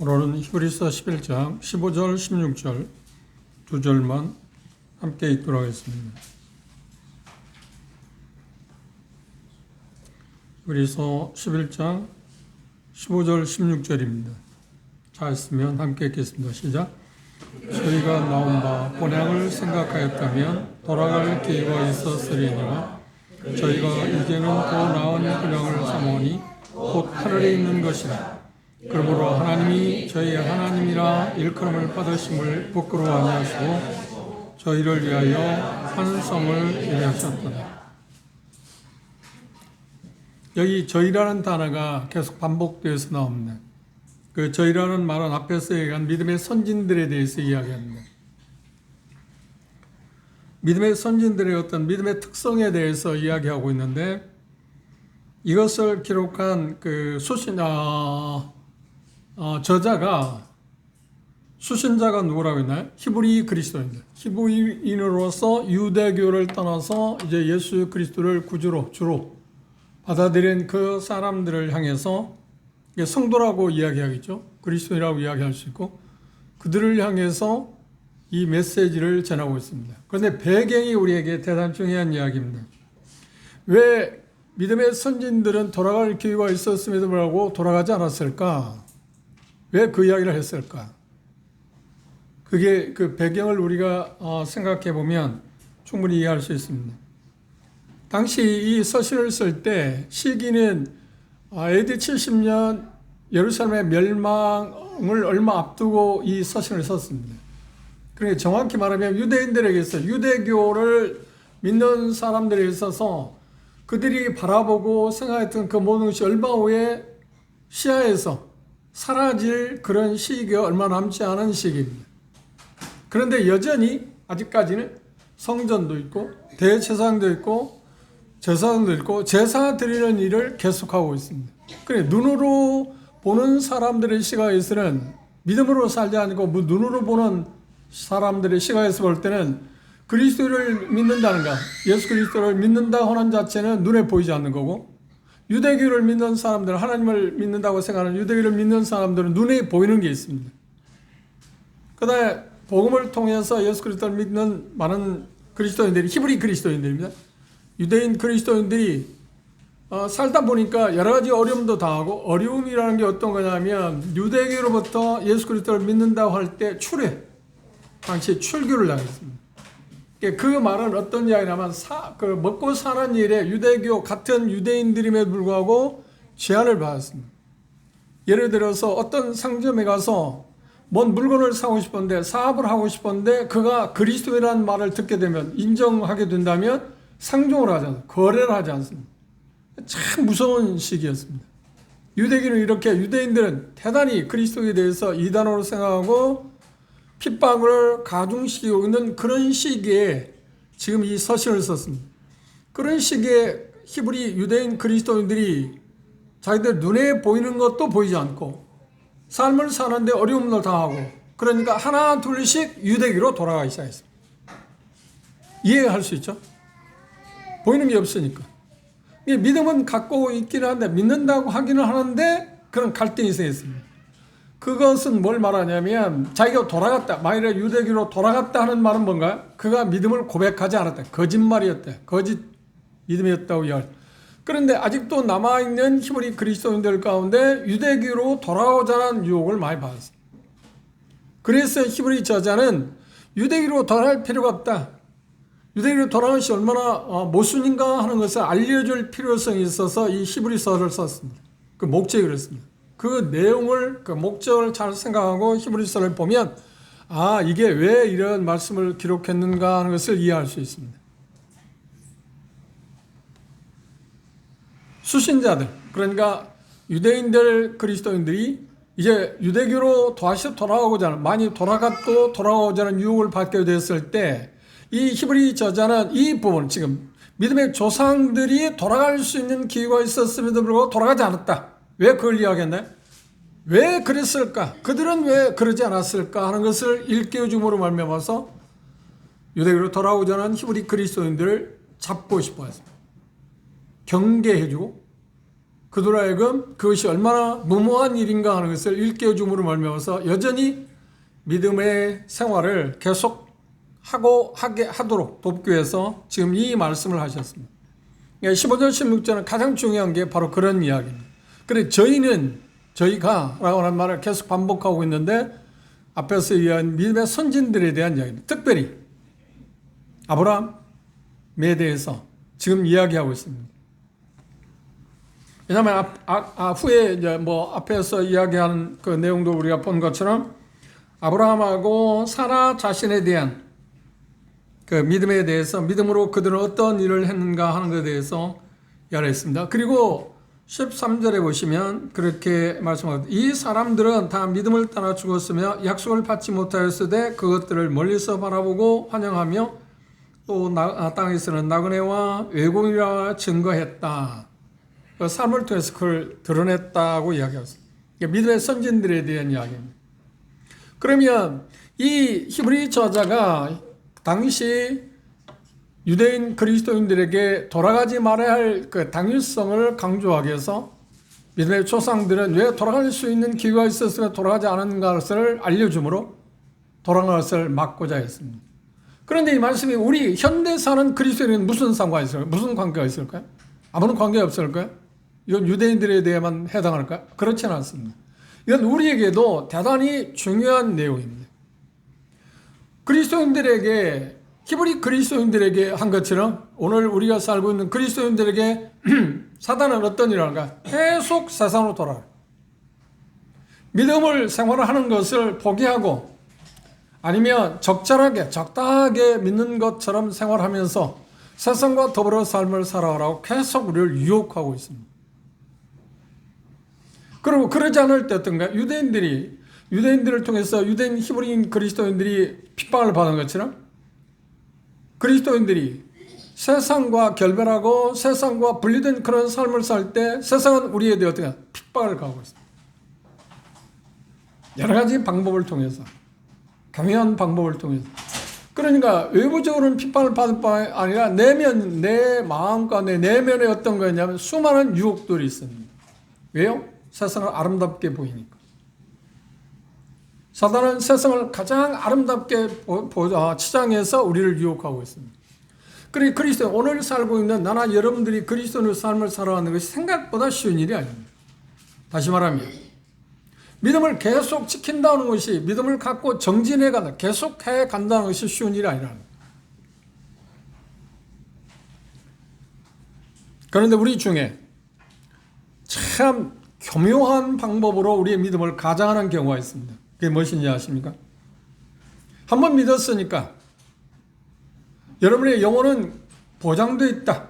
오늘은 히브리서 11장 15절 16절 두 절만 함께 읽도록 하겠습니다. 히브리서 11장 15절 16절입니다. 잘 있으면 함께 읽겠습니다. 시작. 저희가 나온 바 본향을 생각하였다면 돌아갈 기회가 있었으리니와 저희가 이제는 더 나은 본향을 삼으니 곧 하늘에 있는 것이라. 그러므로 하나님이 저희의 하나님이라 일컬음을 받으심을 부끄러워하지 하시고 저희를 위하여 한 성을 예비하셨도다. 여기 저희라는 단어가 계속 반복되어서 나옵니다. 그 저희라는 말은 앞에서 얘기한 믿음의 선진들에 대해서 이야기합니다. 믿음의 선진들의 어떤 믿음의 특성에 대해서 이야기하고 있는데, 이것을 기록한 그 수신자가 누구라고 했나요? 히브리 그리스도인들. 히브리인으로서 유대교를 떠나서 이제 예수 그리스도를 구주로 주로 받아들인 그 사람들을 향해서, 성도라고 이야기하겠죠. 그리스도인이라고 이야기할 수 있고, 그들을 향해서 이 메시지를 전하고 있습니다. 그런데 배경이 우리에게 대단히 중요한 이야기입니다. 왜 믿음의 선진들은 돌아갈 기회가 있었음에도 불구하고 돌아가지 않았을까? 왜 그 이야기를 했을까? 그게 그 배경을 우리가 생각해 보면 충분히 이해할 수 있습니다. 당시 이 서신을 쓸 때 시기는 AD 70년 예루살렘의 멸망을 얼마 앞두고 이 서신을 썼습니다. 그러니까 정확히 말하면 유대인들에게서, 유대교를 믿는 사람들에 있어서 그들이 바라보고 생각했던 그 모든 것이 얼마 후에 시야에서 사라질 그런 시기가 얼마 남지 않은 시기입니다. 그런데 여전히 아직까지는 성전도 있고 대제사장도 있고 제사장도 있고 제사 드리는 일을 계속하고 있습니다. 그래, 눈으로 보는 사람들의 시각에서는 믿음으로 살지 않고 눈으로 보는 사람들의 시각에서 볼 때는 그리스도를 믿는다는가, 예수 그리스도를 믿는다 하는 자체는 눈에 보이지 않는 거고, 유대교를 믿는 사람들, 하나님을 믿는다고 생각하는 유대교를 믿는 사람들은 눈에 보이는 게 있습니다. 그 다음에 복음을 통해서 예수 그리스도를 믿는 많은 그리스도인들이 히브리 그리스도인들입니다. 유대인 그리스도인들이 살다 보니까 여러 가지 어려움도 당하고, 어려움이라는 게 어떤 거냐면 유대교로부터 예수 그리스도를 믿는다고 할 때 당시 출교를 당했습니다. 그 말은 어떤 이야기냐면 먹고 사는 일에 유대교 같은 유대인들임에도 불구하고 제한을 받았습니다. 예를 들어서 어떤 상점에 가서 뭔 물건을 사고 싶은데, 사업을 하고 싶은데 그가 그리스도라는 말을 듣게 되면, 인정하게 된다면 상종을 하지 않습니다. 거래를 하지 않습니다. 참 무서운 시기였습니다. 유대교는 이렇게, 유대인들은 대단히 그리스도에 대해서 이단으로 생각하고 핍박을 가중시키고 있는 그런 시기에 지금 이 서신을 썼습니다. 그런 시기에 히브리 유대인 그리스도인들이 자기들 눈에 보이는 것도 보이지 않고 삶을 사는데 어려움을 당하고, 그러니까 하나 둘씩 유대교로 돌아가기 시작했습니다. 이해할 수 있죠? 보이는 게 없으니까. 믿음은 갖고 있기는 한데, 믿는다고 하기는 하는데 그런 갈등이 생겼습니다. 그것은 뭘 말하냐면, 자기가 돌아갔다, 만일에 유대교로 돌아갔다 하는 말은 뭔가요? 그가 믿음을 고백하지 않았다, 거짓말이었다, 거짓 믿음이었다고 이야기합니다. 그런데 아직도 남아있는 히브리 그리스도인들 가운데 유대교로 돌아오자는 유혹을 많이 받았습니다. 그래서 히브리 저자는 유대교로 돌아갈 필요가 없다, 유대교로 돌아가는 것이 얼마나 모순인가 하는 것을 알려줄 필요성이 있어서 이 히브리서를 썼습니다. 그 목적이 그렇습니다. 그 내용을, 그 목적을 잘 생각하고 히브리서를 보면, 이게 왜 이런 말씀을 기록했는가 하는 것을 이해할 수 있습니다. 수신자들, 그러니까 유대인들, 그리스도인들이 이제 유대교로 다시 돌아오고자 하는, 많이 돌아오고자 하는 유혹을 받게 됐을 때, 이 히브리 저자는 이 부분, 지금 믿음의 조상들이 돌아갈 수 있는 기회가 있었음에도 불구하고 돌아가지 않았다. 왜 그걸 이야기했나요? 왜 그랬을까? 그들은 왜 그러지 않았을까? 하는 것을 일깨워줌으로 말미암아서 유대교로 돌아오자는 히브리 그리스도인들을 잡고 싶어 했습니다. 경계해주고 그들로 하여금 그것이 얼마나 무모한 일인가 하는 것을 일깨워줌으로 말미암아서 여전히 믿음의 생활을 계속 하게 하도록 돕기 위해서 지금 이 말씀을 하셨습니다. 15절 16절은 가장 중요한 게 바로 그런 이야기입니다. 그래 저희가 라고 하는 말을 계속 반복하고 있는데 앞에서 이야기한 믿음의 선진들에 대한 이야기입니다. 특별히 아브라함에 대해서 지금 이야기하고 있습니다. 왜냐하면 후에 이제 앞에서 이야기한 그 내용도 우리가 본 것처럼 아브라함하고 사라 자신에 대한 그 믿음에 대해서 믿음으로 그들은 어떤 일을 했는가 하는 것에 대해서 이야기했습니다. 그리고 13절에 보시면 그렇게 말씀하고 이 사람들은 다 믿음을 떠나 죽었으며 약속을 받지 못하였으되 그것들을 멀리서 바라보고 환영하며 또 땅에서는 나그네와 외국인이라 증거했다. 그 삶을 통해서 그걸 드러냈다고 이야기했습니다. 믿음의 선진들에 대한 이야기입니다. 그러면 이 히브리 저자가 당시 유대인 그리스도인들에게 돌아가지 말아야 할 그 당위성을 강조하기 위해서 믿음의 조상들은 왜 돌아갈 수 있는 기회가 있었으며 돌아가지 않은 것을 알려주므로 돌아가는 것을 막고자 했습니다. 그런데 이 말씀이 우리 현대 사는 그리스도인은 무슨 상관이 있을까요? 무슨 관계가 있을까요? 아무런 관계가 없을까요? 이건 유대인들에 대해만 해당할까요? 그렇지는 않습니다. 이건 우리에게도 대단히 중요한 내용입니다. 그리스도인들에게 히브리 그리스도인들에게 한 것처럼 오늘 우리가 살고 있는 그리스도인들에게 사단은 어떤 일을 하는가? 계속 세상으로 돌아가요. 믿음을 생활하는 것을 포기하고 아니면 적당하게 믿는 것처럼 생활하면서 세상과 더불어 삶을 살아가라고 계속 우리를 유혹하고 있습니다. 그리고 그러지 않을 때 어떤가? 유대인들을 통해서 유대인 히브리인 그리스도인들이 핍박을 받은 것처럼 그리스도인들이 세상과 결별하고 세상과 분리된 그런 삶을 살 때 세상은 우리에 대해 어떻게 핍박을 가하고 있습니다. 여러 가지 방법을 통해서 교묘한 방법을 통해서 그러니까 외부적으로는 핍박을 받을 뿐 아니라 내 마음과 내 내면에 어떤 거였냐면 수많은 유혹들이 있습니다. 왜요? 세상을 아름답게 보이니까. 사단은 세상을 가장 아름답게 치장해서 우리를 유혹하고 있습니다. 그리고 그리스도 오늘 살고 있는 나나 여러분들이 그리스도의 삶을 살아가는 것이 생각보다 쉬운 일이 아닙니다. 다시 말하면 믿음을 계속 지킨다는 것이 믿음을 갖고 정진해 간다, 계속해 간다는 것이 쉬운 일이 아니라는 거예요. 그런데 우리 중에 참 교묘한 방법으로 우리의 믿음을 가장하는 경우가 있습니다. 그게 무엇인지 아십니까? 한번 믿었으니까 여러분의 영혼은 보장되어 있다.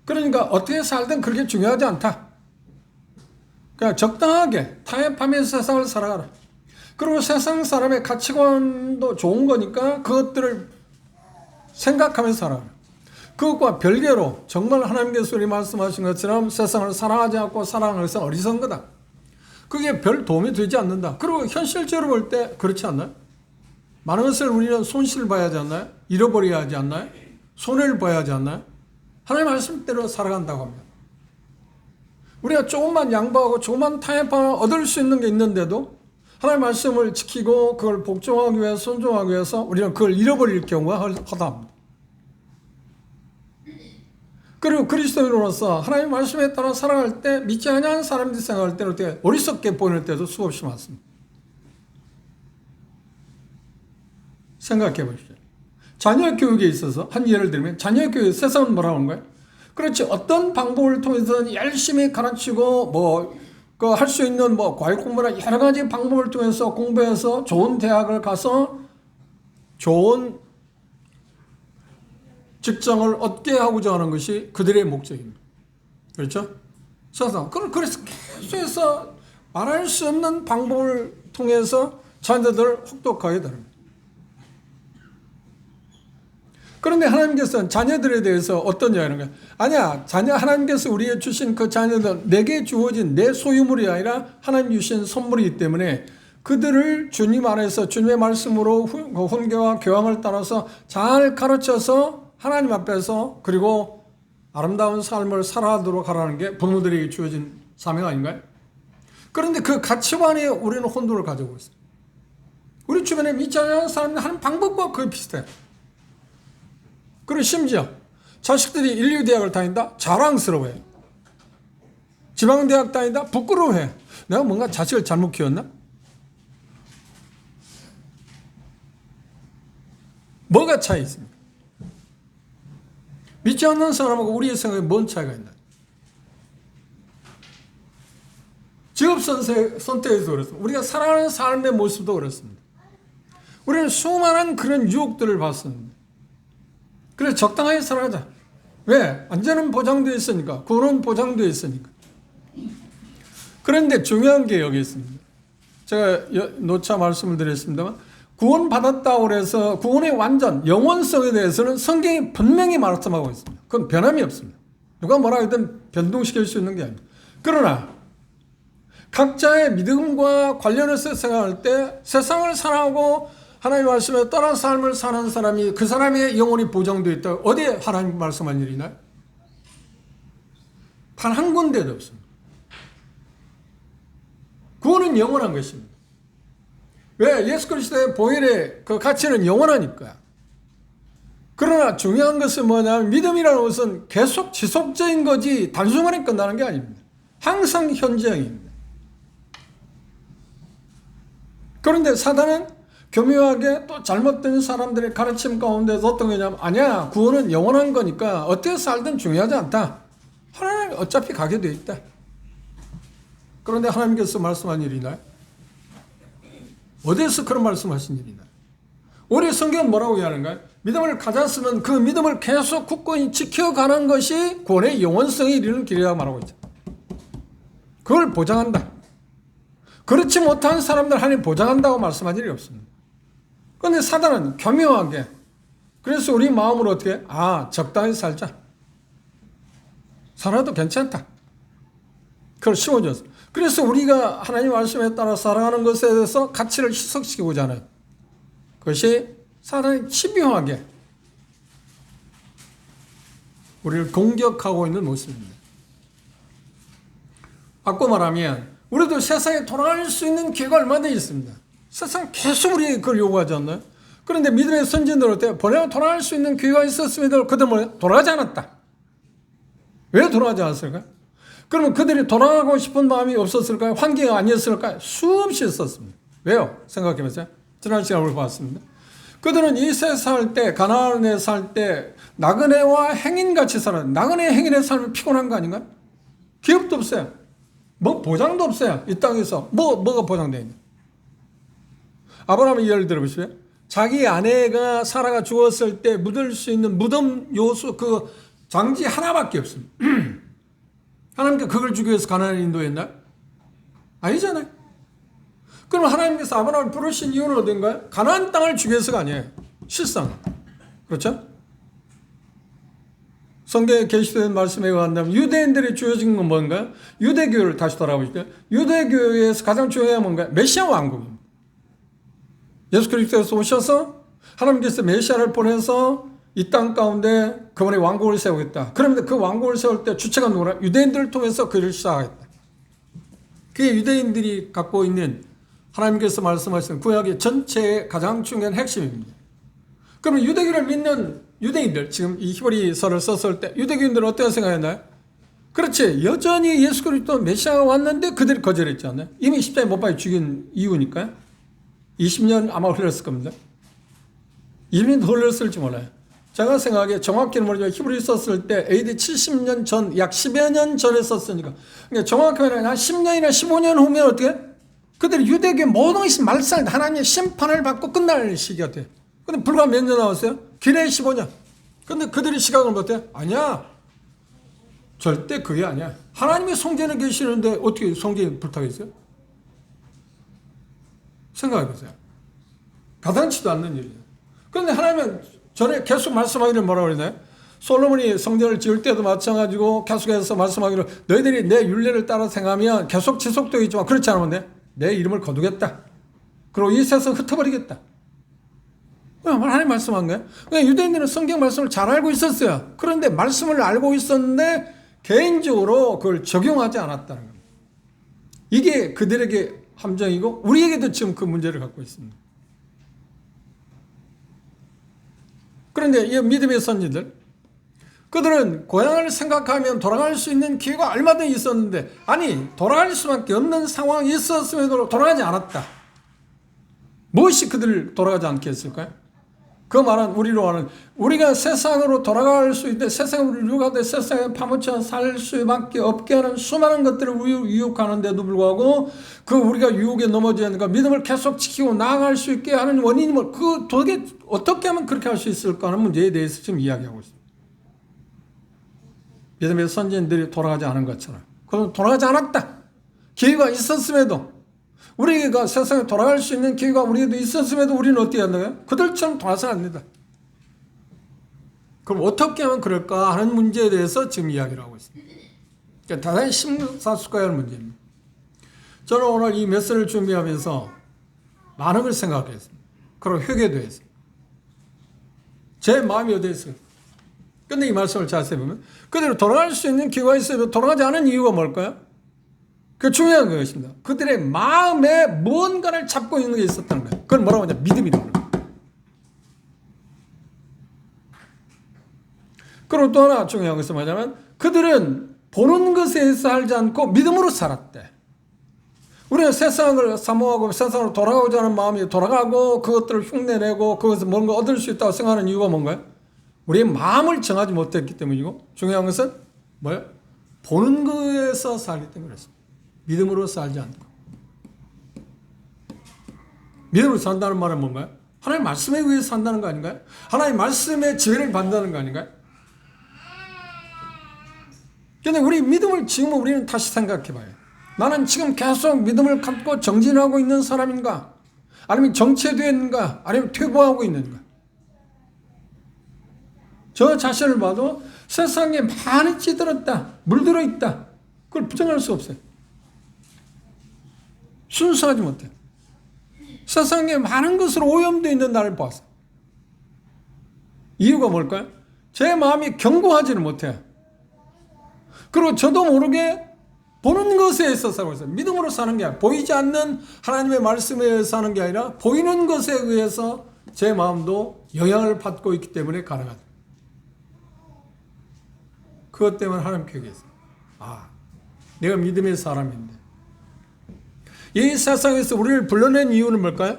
그러니까 어떻게 살든 그렇게 중요하지 않다. 그냥 적당하게 타협하면서 세상을 살아가라. 그리고 세상 사람의 가치관도 좋은 거니까 그것들을 생각하면서 살아가라. 그것과 별개로 정말 하나님께서 우리 말씀하신 것처럼 세상을 사랑하지 않고 사랑하는 것은 어리석은 거다. 그게 별 도움이 되지 않는다. 그리고 현실적으로 볼 때 그렇지 않나요? 많은 것을 우리는 손실을 봐야 하지 않나요? 잃어버려야 하지 않나요? 손해를 봐야 하지 않나요? 하나님 말씀대로 살아간다고 합니다. 우리가 조금만 양보하고 조금만 타협하면 얻을 수 있는 게 있는데도 하나님 말씀을 지키고 그걸 복종하기 위해서 순종하기 위해서 우리는 그걸 잃어버릴 경우가 허다합니다. 그리고 그리스도인으로서 하나님 말씀에 따라 살아갈 때 믿지 않는 사람들이 생각할 때는 어떻게 어리석게 보이는 때도 수없이 많습니다. 생각해 보십시오. 자녀 교육에 있어서 한 예를 들면 자녀 교육 세상은 뭐라고 하는 거예요? 그렇지 어떤 방법을 통해서는 열심히 가르치고 할 수 있는 과외 공부나 여러 가지 방법을 통해서 공부해서 좋은 대학을 가서 좋은 직장을 얻게 하고자 하는 것이 그들의 목적입니다. 그렇죠? 그래서 계속해서 말할 수 없는 방법을 통해서 자녀들을 혹독하게 다룹니다. 그런데 하나님께서는 자녀들에 대해서 어떤 이야기를 하는 거예요? 아니야, 하나님께서 우리에게 주신 그 자녀들은 내게 주어진 내 소유물이 아니라 하나님 주신 선물이기 때문에 그들을 주님 안에서 주님의 말씀으로 훈계와 교황을 따라서 잘 가르쳐서 하나님 앞에서 그리고 아름다운 삶을 살아가도록 하라는 게 부모들에게 주어진 사명 아닌가요? 그런데 그 가치관에 우리는 혼돈을 가지고 있어요. 우리 주변에 믿지 않는 사람들 하는 방법과 거의 비슷해요. 그리고 심지어 자식들이 인류대학을 다닌다? 자랑스러워해요. 지방대학 다닌다? 부끄러워해요. 내가 뭔가 자식을 잘못 키웠나? 뭐가 차이 있습니까? 믿지 않는 사람하고 우리의 생각에 뭔 차이가 있나? 직업 선택에서 그렇습니다. 우리가 살아가는 삶의 모습도 그렇습니다. 우리는 수많은 그런 유혹들을 봤습니다. 그래서 적당하게 살아가자. 왜? 안전은 보장되어 있으니까. 구원은 보장되어 있으니까. 그런데 중요한 게 여기 있습니다. 제가 노차 말씀을 드렸습니다만 구원받았다고 해서 구원의 완전, 영원성에 대해서는 성경이 분명히 말씀하고 있습니다. 그건 변함이 없습니다. 누가 뭐라 하든 변동시킬 수 있는 게 아닙니다. 그러나 각자의 믿음과 관련해서 생각할 때 세상을 살아가고 하나님 말씀에 따라 삶을 사는 사람이 그 사람의 영혼이 보장되어 있다. 어디에 하나님 말씀한 일이 있나요? 단 한 군데도 없습니다. 구원은 영원한 것입니다. 왜? 예수 그리스도의 보혈의 그 가치는 영원하니까. 그러나 중요한 것은 뭐냐면 믿음이라는 것은 계속 지속적인 거지 단순간에 끝나는 게 아닙니다. 항상 현재형입니다. 그런데 사단은 교묘하게 또 잘못된 사람들의 가르침 가운데서 어떤 거냐면 아니야, 구원은 영원한 거니까 어떻게 살든 중요하지 않다. 하나님 어차피 가게 돼 있다. 그런데 하나님께서 말씀한 일이 있나요? 어디에서 그런 말씀하신 일이 있나요? 우리 성경은 뭐라고 이야기하는가요? 믿음을 가졌으면 그 믿음을 계속 굳건히 지켜가는 것이 구원의 영원성에 이르는 길이라고 말하고 있죠. 그걸 보장한다. 그렇지 못한 사람들 하나님 보장한다고 말씀한 일이 없습니다. 그런데 사단은 교묘하게 그래서 우리 마음으로 어떻게 적당히 살자. 살아도 괜찮다. 그걸 심어줬어. 그래서 우리가 하나님 말씀에 따라 살아가는 것에 대해서 가치를 희석시키고자 하는 그것이 사단이 치밀하게 우리를 공격하고 있는 모습입니다. 바꿔 말하면 우리도 세상에 돌아갈 수 있는 기회가 얼마나 있습니다. 세상 계속 우리에게 그걸 요구하지 않나요? 그런데 믿음의 선진들 어때요? 번영 돌아갈 수 있는 기회가 있었음에도 그들은 돌아가지 않았다. 왜 돌아가지 않았을까요? 그러면 그들이 돌아가고 싶은 마음이 없었을까요? 환경이 아니었을까요? 수없이 있었습니다. 왜요? 생각해보세요. 지난 시간에 우리 봤습니다. 그들은 이 세상 살 때, 가나안에 살 때 나그네와 행인같이 살았는데 나그네 행인의 삶이 피곤한 거 아닌가요? 기업도 없어요. 뭐 보장도 없어요. 이 땅에서 뭐가 보장되어 있냐? 아브라함의 예를 들어보시죠. 자기 아내가 사라가 죽었을 때 묻을 수 있는 무덤 요소 그 장지 하나밖에 없습니다. 하나님께 그걸 주기 위해서 가나안에 인도했나요? 아니잖아요. 그럼 하나님께서 아브라함을 부르신 이유는 어딘가요? 가나안 땅을 주기 위해서가 아니에요. 실상. 그렇죠? 성경에 게시된 말씀에 의한다면 유대인들이 주어진 건 뭔가요? 유대교를 다시 돌아보실까요? 유대교에서 가장 중요한 건 뭔가요? 메시아 왕국입니다. 예수 그리스도께서 오셔서 하나님께서 메시아를 보내서 이 땅 가운데 그분의 왕국을 세우겠다. 그런데 그 왕국을 세울 때 주체가 누구라? 유대인들을 통해서 그를 시작하겠다. 그게 유대인들이 갖고 있는 하나님께서 말씀하시는 구약의 전체의 가장 중요한 핵심입니다. 그러면 유대교를 믿는 유대인들, 지금 이 히브리서를 썼을 때 유대교인들은 어떻게 생각했나요? 그렇지. 여전히 예수 그리스도 메시아가 왔는데 그들이 거절했지 않나요? 이미 십자가에 못 박혀 죽인 이유니까요. 20년 아마 흘렀을 겁니다. 20년 흘렀을지 몰라요. 제가 생각하기에 정확히는 모르지만 히브리 썼을 때 AD 70년 전, 약 10여 년 전에 썼으니까. 그러니까 정확히 말하면 한 10년이나 15년 후면 어떻게? 그들이 유대교의 모든 것이 말살, 하나님의 심판을 받고 끝날 시기가 돼. 근데 불과 몇 년 남았어요? 기내 15년. 근데 그들의 시각은 어때요? 아니야. 절대 그게 아니야. 하나님의 성전에 계시는데 어떻게 성전이 불타겠어요? 생각해보세요. 가당치도 않는 일이에요. 그런데 하나님은 전에 계속 말씀하기를 뭐라고 그러나요? 솔로몬이 성전을 지을 때도 마찬가지고 계속해서 말씀하기를 너희들이 내 율례를 따라 생각하면 계속 지속되겠지만 그렇지 않으면 내 이름을 거두겠다. 그리고 이 세상 흩어버리겠다. 하나님 말씀한 거예요. 그러니까 유대인들은 성경 말씀을 잘 알고 있었어요. 그런데 말씀을 알고 있었는데 개인적으로 그걸 적용하지 않았다는 겁니다. 이게 그들에게 함정이고 우리에게도 지금 그 문제를 갖고 있습니다. 그런데 이 믿음의 선지들, 그들은 고향을 생각하면 돌아갈 수 있는 기회가 얼마든지 있었는데, 아니 돌아갈 수밖에 없는 상황이 있었음에도 돌아가지 않았다. 무엇이 그들을 돌아가지 않게 했을까요? 그 말은 우리로 하는, 우리가 세상으로 돌아갈 수 있는데 세상으로 유혹하되 세상에 파묻혀 살 수밖에 없게 하는 수많은 것들을 유혹하는데도 불구하고 그 우리가 유혹에 넘어져야 하는가, 믿음을 계속 지키고 나아갈 수 있게 하는 원인이 뭐, 그 도대체 어떻게 하면 그렇게 할 수 있을까 하는 문제에 대해서 지금 이야기하고 있습니다. 믿음의 선지자들이 돌아가지 않은 것처럼, 그럼 돌아가지 않았다. 기회가 있었음에도, 우리가 세상에 돌아갈 수 있는 기회가 우리에도 있었음에도 우리는 어떻게 한다고요? 그들처럼 돌아서는 안 된다. 그럼 어떻게 하면 그럴까 하는 문제에 대해서 지금 이야기를 하고 있습니다. 그러니까 대단히 심사숙고해야 할 문제입니다. 저는 오늘 이 메시지를 준비하면서 많은 걸 생각했습니다. 그리고 회개도 했습니다. 제 마음이 어디에 있어요? 근데 이 말씀을 자세히 보면 그대로 돌아갈 수 있는 기회가 있어도 돌아가지 않은 이유가 뭘까요? 그 중요한 것입니다. 그들의 마음에 무언가를 잡고 있는 게 있었다는 거예요. 그걸 뭐라고 하냐? 믿음이라고 합니다. 그리고 또 하나 중요한 것은 뭐냐면 그들은 보는 것에 살지 않고 믿음으로 살았대. 우리가 세상을 사모하고 세상으로 돌아가고자 하는 마음이 돌아가고 그것들을 흉내내고 그것을 뭔가 얻을 수 있다고 생각하는 이유가 뭔가요? 우리의 마음을 정하지 못했기 때문이고, 중요한 것은 뭐예요? 보는 것에서 살기 때문에 그렇습니다. 믿음으로 살지 않고. 믿음으로 산다는 말은 뭔가요? 하나님의 말씀에 의해 산다는 거 아닌가요? 하나님의 말씀에 지혜를 받는다는 거 아닌가요? 그런데 우리 믿음을 지금 우리는 다시 생각해 봐요. 나는 지금 계속 믿음을 갖고 정진하고 있는 사람인가? 아니면 정체되어 있는가? 아니면 퇴보하고 있는가? 저 자신을 봐도 세상에 많이 찌들었다, 물들어 있다. 그걸 부정할 수 없어요. 순수하지 못해. 세상에 많은 것으로 오염되어 있는 나를 봤어. 이유가 뭘까요? 제 마음이 견고하지는 못해요. 그리고 저도 모르게 보는 것에 있어서 살고 있어요. 믿음으로 사는 게 아니라, 보이지 않는 하나님의 말씀에 의해서 사는 게 아니라 보이는 것에 의해서 제 마음도 영향을 받고 있기 때문에 가능하다. 그것 때문에 하나님께 얘기했어요. 내가 믿음의 사람인데. 이 세상에서 우리를 불러낸 이유는 뭘까요?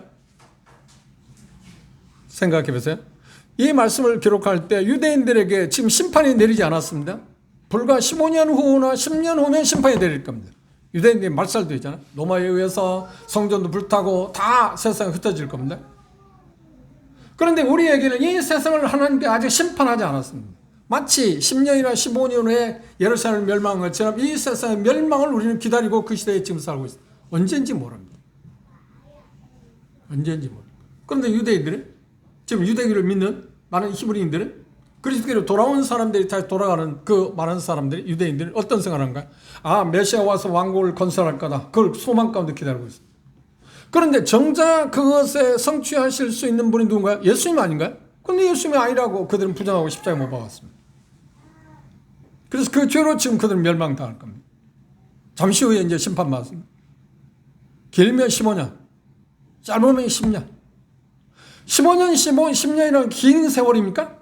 생각해 보세요. 이 말씀을 기록할 때 유대인들에게 지금 심판이 내리지 않았습니다. 불과 15년 후나 10년 후면 심판이 내릴 겁니다. 유대인들이 말살도 있잖아요. 로마에 의해서 성전도 불타고 다 세상에 흩어질 겁니다. 그런데 우리에게는 이 세상을 하나님께 아직 심판하지 않았습니다. 마치 10년이나 15년 후에 예루살렘 멸망한 것처럼 이 세상의 멸망을 우리는 기다리고 그 시대에 지금 살고 있습니다. 언제인지 모릅니다. 언제인지 모릅니다. 그런데 유대인들은, 지금 유대교를 믿는 많은 히브리인들은, 그리스도께로 돌아온 사람들이 다시 돌아가는 그 많은 사람들이, 유대인들은 어떤 생각을 한가요? 메시아 와서 왕국을 건설할 거다. 그걸 소망 가운데 기다리고 있습니다. 그런데 정작 그것에 성취하실 수 있는 분이 누군가요? 예수님 아닌가요? 그런데 예수님이 아니라고 그들은 부정하고 십자가에 못 박았습니다. 그래서 그 죄로 지금 그들은 멸망당할 겁니다. 잠시 후에 이제 심판받습니다. 길면 15년, 짧으면 10년. 15년, 10년이라는 긴 세월입니까?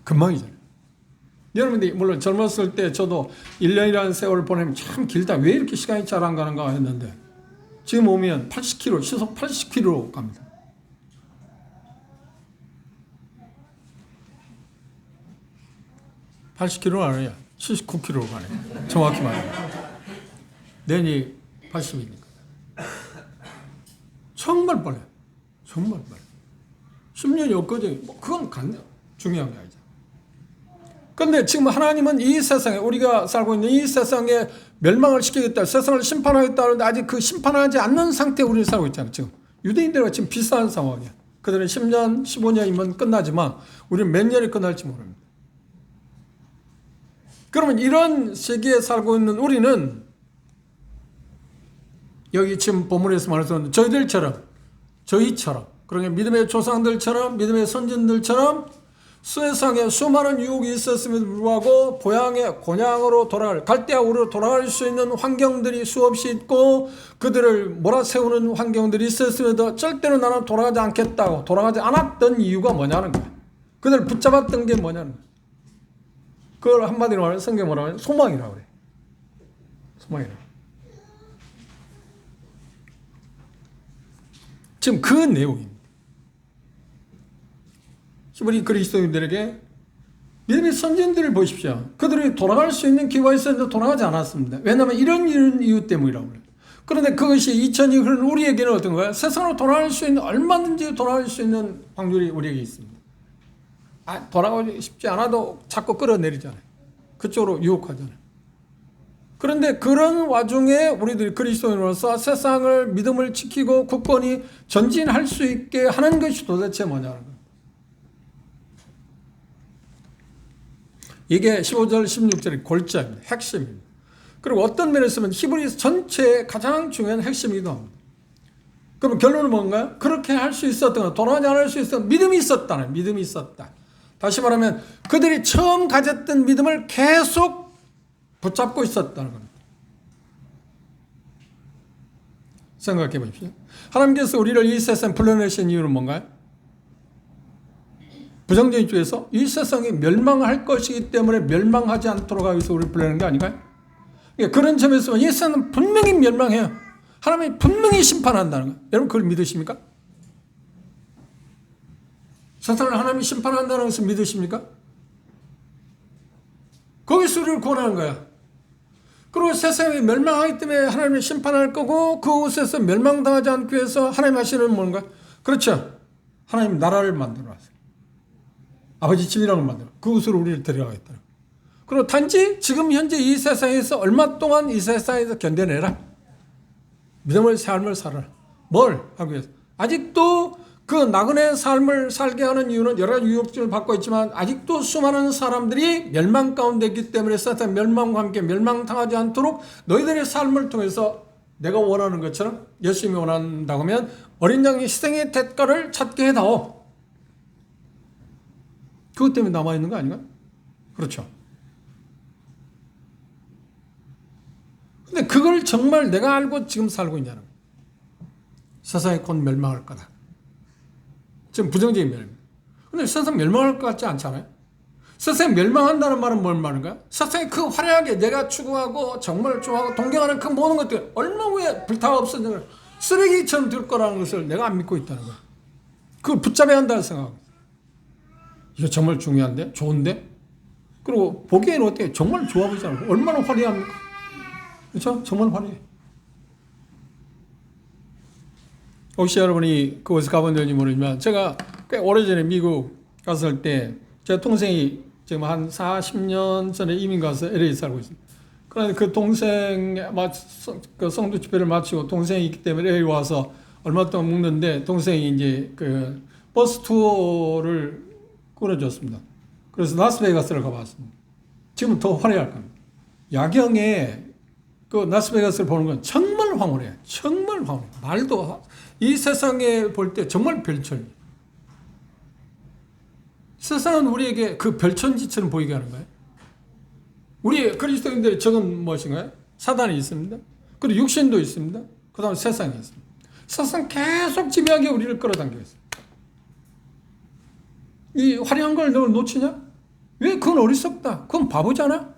금방이잖아요. 여러분들이 물론 젊었을 때 저도 1년이라는 세월을 보내면 참 길다. 왜 이렇게 시간이 잘 안 가는가 했는데 지금 오면 80km, 시속 80km로 갑니다. (80km) 아니야. 79km로 가네. 정확히 말하면. 내년이 80이니까. 정말 빨라요. 정말 빨라요. 10년이 엊그제, 그건 중요한 게 아니죠. 그런데 지금 하나님은 이 세상에, 우리가 살고 있는 이 세상에 멸망을 시키겠다, 세상을 심판하겠다 하는데 아직 그 심판하지 않는 상태에 우리는 살고 있잖아요. 지금 유대인들과 지금 비슷한 상황이야. 그들은 10년, 15년이면 끝나지만 우리는 몇 년이 끝날지 모릅니다. 그러면 이런 시기에 살고 있는 우리는 여기 지금 본문에서 말했던 저희처럼 그러니까 믿음의 조상들처럼, 믿음의 선진들처럼 세상에 수많은 유혹이 있었음에도 불구하고 고향의 곤양으로 돌아갈, 갈대아 우르로 돌아갈 수 있는 환경들이 수없이 있고 그들을 몰아세우는 환경들이 있었음에도 절대로 나는 돌아가지 않겠다고 돌아가지 않았던 이유가 뭐냐는 거야. 그들을 붙잡았던 게 뭐냐는 거야. 그걸 한마디로 말하면 성경 뭐라고 하면 소망이라고 그래. 소망이라고. 지금 그 내용입니다. 우리 그리스도인들에게 믿음의 선진들을 보십시오. 그들이 돌아갈 수 있는 기회가 있었는데 돌아가지 않았습니다. 왜냐하면 이런 이유 때문이라고 그래요. 그런데 그것이 2000이 흐른 우리에게는 어떤 거예요? 세상으로 돌아갈 수 있는, 얼마든지 돌아갈 수 있는 확률이 우리에게 있습니다. 돌아가고 싶지 않아도 자꾸 끌어내리잖아요. 그쪽으로 유혹하잖아요. 그런데 그런 와중에 우리들이 그리스도인으로서 세상을 믿음을 지키고 굳건히 전진할 수 있게 하는 것이 도대체 뭐냐는 거예요. 이게 15절, 16절의 골자입니다. 핵심입니다. 그리고 어떤 면에서 보면 히브리 전체의 가장 중요한 핵심이기도 합니다. 그럼 결론은 뭔가요? 그렇게 할 수 있었던 것, 돌아가지 않을 수 있었던 믿음이 있었다는, 믿음이 있었다. 다시 말하면 그들이 처음 가졌던 믿음을 계속 붙잡고 있었다는 겁니다. 생각해 보십시오. 하나님께서 우리를 이 세상 불러내신 이유는 뭔가요? 부정적인 쪽에서 이 세상이 멸망할 것이기 때문에 멸망하지 않도록 하기 위해서 우리를 불러내는 게 아닌가요? 그런 점에서 이 세상은 분명히 멸망해요. 하나님이 분명히 심판한다는 거예요. 여러분 그걸 믿으십니까? 세상을 하나님이 심판한다는 것을 믿으십니까? 거기서 우리를 구원하는 거야. 그리고 세상이 멸망하기 때문에 하나님이 심판할 거고 그곳에서 멸망당하지 않기 위해서 하나님 하시는 뭔가? 그렇죠. 하나님 나라를 만들어 놨어요. 아버지 집이라는 걸 만들어. 그곳으로 우리를 데려가겠다. 그리고 단지 지금 현재 이 세상에서 얼마 동안 이 세상에서 견뎌내라. 믿음의 삶을 살아라. 뭘 하기 위해서? 아직도 그 나그네 삶을 살게 하는 이유는 여러 가지 유혹들을 받고 있지만 아직도 수많은 사람들이 멸망 가운데 있기 때문에 세상 멸망과 함께 멸망당하지 않도록 너희들의 삶을 통해서 내가 원하는 것처럼 예수님이 원한다고 하면 어린 양의 희생의 대가를 찾게 해다오. 그것 때문에 남아있는 거 아닌가? 그렇죠. 근데 그걸 정말 내가 알고 지금 살고 있냐는 거예요. 세상이 곧 멸망할 거다. 지금 부정적인 멸망. 근데 세상 멸망할 것 같지 않잖아요? 세상이 멸망한다는 말은 뭘 말인가? 세상이 그 화려하게 내가 추구하고 정말 좋아하고 동경하는 그 모든 것들 얼마 후에 불타가 없어지는 걸 쓰레기처럼 될 거라는 것을 내가 안 믿고 있다는 거예요. 그걸 붙잡아야 한다는 생각합니다. 이거 정말 중요한데? 좋은데? 그리고 보기에는 어때요? 정말 좋아 보이지 않고 얼마나 화려합니까? 그렇죠? 정말 화려해. 혹시 여러분이 그곳에 가본 적인지 모르지만 제가 꽤 오래전에 미국 갔을 때 제 동생이 지금 한 40년 전에 이민 가서 LA 살고 있습니다. 그런데 그 동생 그 성도 집회를 마치고 동생이 있기 때문에 LA 와서 얼마 동안 묵는데 동생이 이제 그 버스 투어를 끊어줬습니다. 그래서 라스베가스를 가봤습니다. 지금 더 화려할 겁니다. 야경에 그 라스베가스를 보는 건 정말 황홀해요. 정말 황홀해요. 말도 이 세상에 볼 때 정말 별천이에요. 세상은 우리에게 그 별천지처럼 보이게 하는 거예요. 우리 그리스도인들의 적은 무엇인가요? 사단이 있습니다. 그리고 육신도 있습니다. 그 다음에 세상이 있습니다. 세상 계속 지배하게 우리를 끌어당기고 있습니다. 이 화려한 걸 너 놓치냐? 왜? 그건 어리석다. 그건 바보잖아.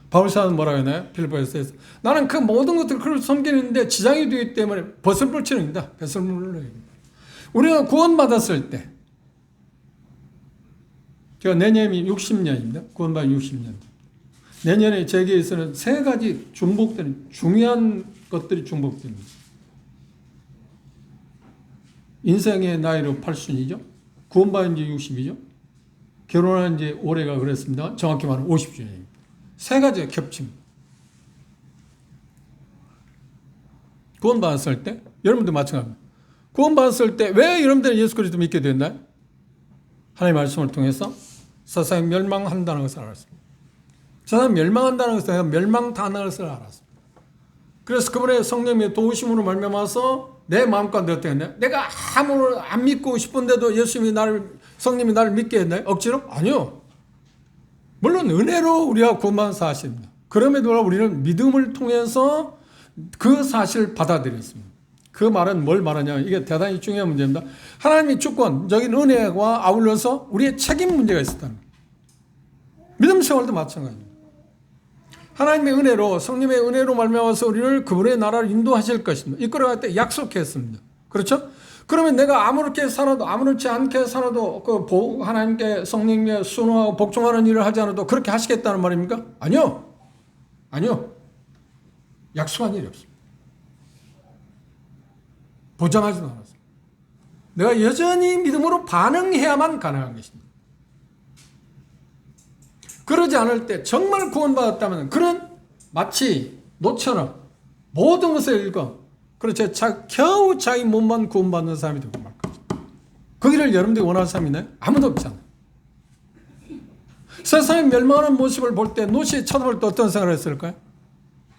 바울사는 뭐라고 했나요? 필리포에서 나는 그 모든 것들을 그를 섬기는데 지장이 되기 때문에 벗을 물치는다. 벗을 물을 우리가 구원받았을 때 제가 내년이 60년입니다. 구원받은 60년. 내년에 제게에서는 3가지 중복되는 중요한 것들이 중복됩니다. 인생의 나이로 80이죠. 구원받은 지 60이죠. 결혼한 지 올해가 그랬습니다. 정확히 말하면 50주년입니다. 3가지가 겹칩니다. 구원받았을 때 여러분도 마찬가지입니다. 구원받았을 때 왜 여러분들은 예수 그리스도 믿게 됐나요? 하나님의 말씀을 통해서 세상이 멸망한다는 것을 알았습니다. 세상이 멸망한다는 것을 멸망당하는 것을 알았습니다. 그래서 그분의 성령의 도우심으로 말미암아서 내 마음가운데 어떻게 했나요? 내가 아무런 안 믿고 싶은데도 성님이 나를 믿게 했나요? 억지로? 아니요. 물론 은혜로 우리가 구원받은 사실입니다. 그럼에도 불구하고 우리는 믿음을 통해서 그 사실을 받아들였습니다. 그 말은 뭘 말하냐면 이게 대단히 중요한 문제입니다. 하나님의 주권적인 은혜와 아울러서 우리의 책임 문제가 있었다는 거예요. 믿음 생활도 마찬가지입니다. 하나님의 은혜로 성령의 은혜로 말미암아서 우리를 그분의 나라를 인도하실 것입니다. 이끌어갈 때 약속했습니다. 그렇죠? 그러면 내가 아무렇게 살아도 아무렇지 않게 살아도 하나님께 성령에 순응하고 복종하는 일을 하지 않아도 그렇게 하시겠다는 말입니까? 아니요. 약속한 일이 없습니다. 보장하지도 않았습니다. 내가 여전히 믿음으로 반응해야만 가능한 것입니다. 그러지 않을 때 정말 구원받았다면 그런 마치 노처럼 모든 것을 읽어 그렇죠. 겨우 자기 몸만 구원받는 사람이 되고 말 것입니다. 그 길을 여러분들이 원하는 사람이 있나요? 아무도 없잖아요. 세상에 멸망하는 모습을 볼 때 노시 쳐다볼 때 어떤 생각을 했을까요?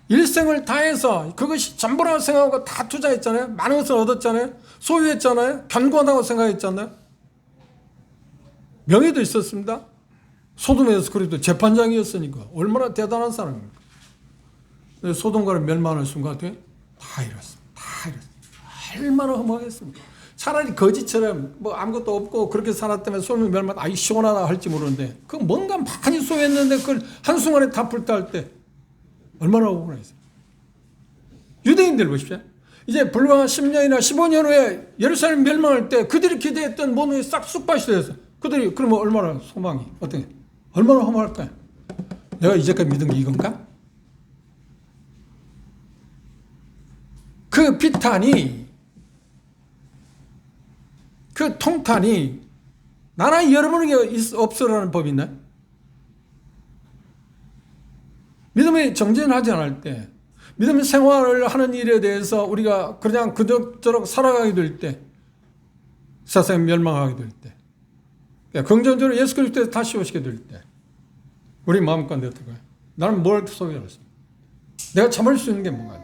일생을 다해서 그것이 전부라고 생각하고 다 투자했잖아요. 많은 것을 얻었잖아요. 소유했잖아요. 견고하다고 생각했잖아요. 명예도 있었습니다. 소돔에서 그래도 재판장이었으니까 얼마나 대단한 사람입니까? 소돔과를 멸망하는 순간 다 잃었습니다. 얼마나 허무하겠습니까? 차라리 거지처럼 뭐 아무것도 없고 그렇게 살았다면 소돔이 멸망 아이 시원하다 할지 모르는데 그 뭔가 많이 소유했는데 그걸 한순간에 다 불타할 때 얼마나 억울했어요. 유대인들 보십시오. 이제 불과 10년이나 15년 후에 예루살렘 멸망할 때 그들이 기대했던 모든 게 싹 쑥밭이 되었어. 그들이 그러면 얼마나 소망이 어떻게 얼마나 허무할까요? 내가 이제까지 믿은 게 이건가? 그 비탄이 그 통탄이 나나 여러분에게 없으라는 법이 있나요? 믿음이 정진하지 않을 때 믿음의 생활을 하는 일에 대해서 우리가 그냥 그럭저럭 살아가게 될 때 세상에 멸망하게 될 때 긍정적으로 예수 그리스도에 다시 오시게 될 때 우리 마음 가운데 어떨까요? 나는 뭘 소유했어? 내가 참을 수 있는 게 뭔가?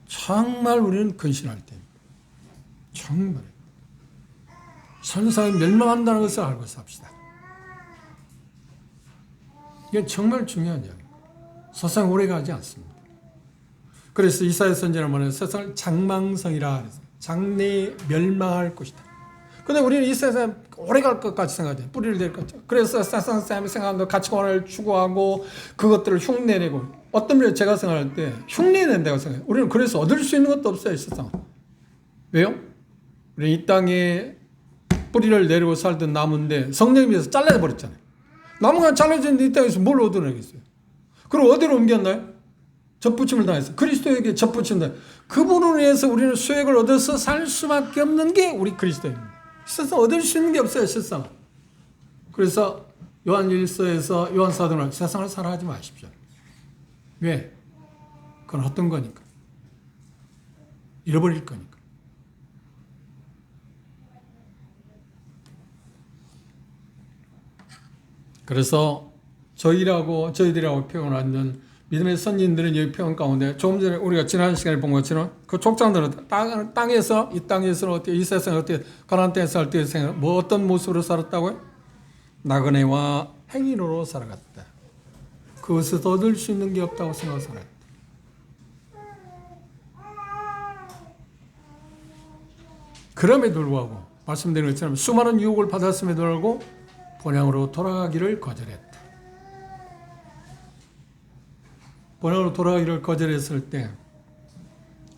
정말 우리는 근신할 때입니다. 정말 세상이 멸망한다는 것을 알고 삽시다. 이게 정말 중요한 이야기입니다. 세상 오래 가지 않습니다. 그래서 이사야 선지자는 뭐냐면 세상을 장망성이라 그랬어요. 장래에 멸망할 것이다. 근데 우리는 이 세상에 오래 갈 것까지 생각해요. 뿌리를 댈 것 같죠. 그래서 세상 사람이 생각하는 가치관을 추구하고 그것들을 흉내내고 어떤 면에 제가 생각할 때 흉내낸다고 생각해요. 우리는 그래서 얻을 수 있는 것도 없어요. 세상. 왜요? 우리 이 땅에 뿌리를 내리고 살던 나무인데 성령님께서 잘라버렸잖아요. 나무가 잘라졌는데 이 땅에서 뭘 얻어내겠어요? 그리고 어디로 옮겼나요? 접붙임을 당했어요. 그리스도에게 접붙임을 당했어요. 그분을 위해서 우리는 수액을 얻어서 살 수밖에 없는 게 우리 그리스도입니다. 세상 얻을 수 있는 게 없어요. 세상. 그래서 요한 1서에서 요한 사도는 세상을 사랑하지 마십시오. 왜? 그건 어떤 거니까? 잃어버릴 거니까. 그래서 저희들이라고 표현하는 믿음의 선진들은 여기 표현 가운데 조금 전에 우리가 지난 시간에 본 것처럼 그 족장들은 땅에서 이 땅에서는 어떻게 이 세상에 어떻게 가나안 땅에서 어떻게 생각 뭐 어떤 모습으로 살았다고요? 나그네와 행인으로 살아갔다. 그것에서 얻을 수 있는 게 없다고 생각하고 살았다. 그럼에도 불구하고 말씀드린 것처럼 수많은 유혹을 받았음에도 불구하고 본향으로 돌아가기를 거절했다. 본향으로 돌아가기를 거절했을 때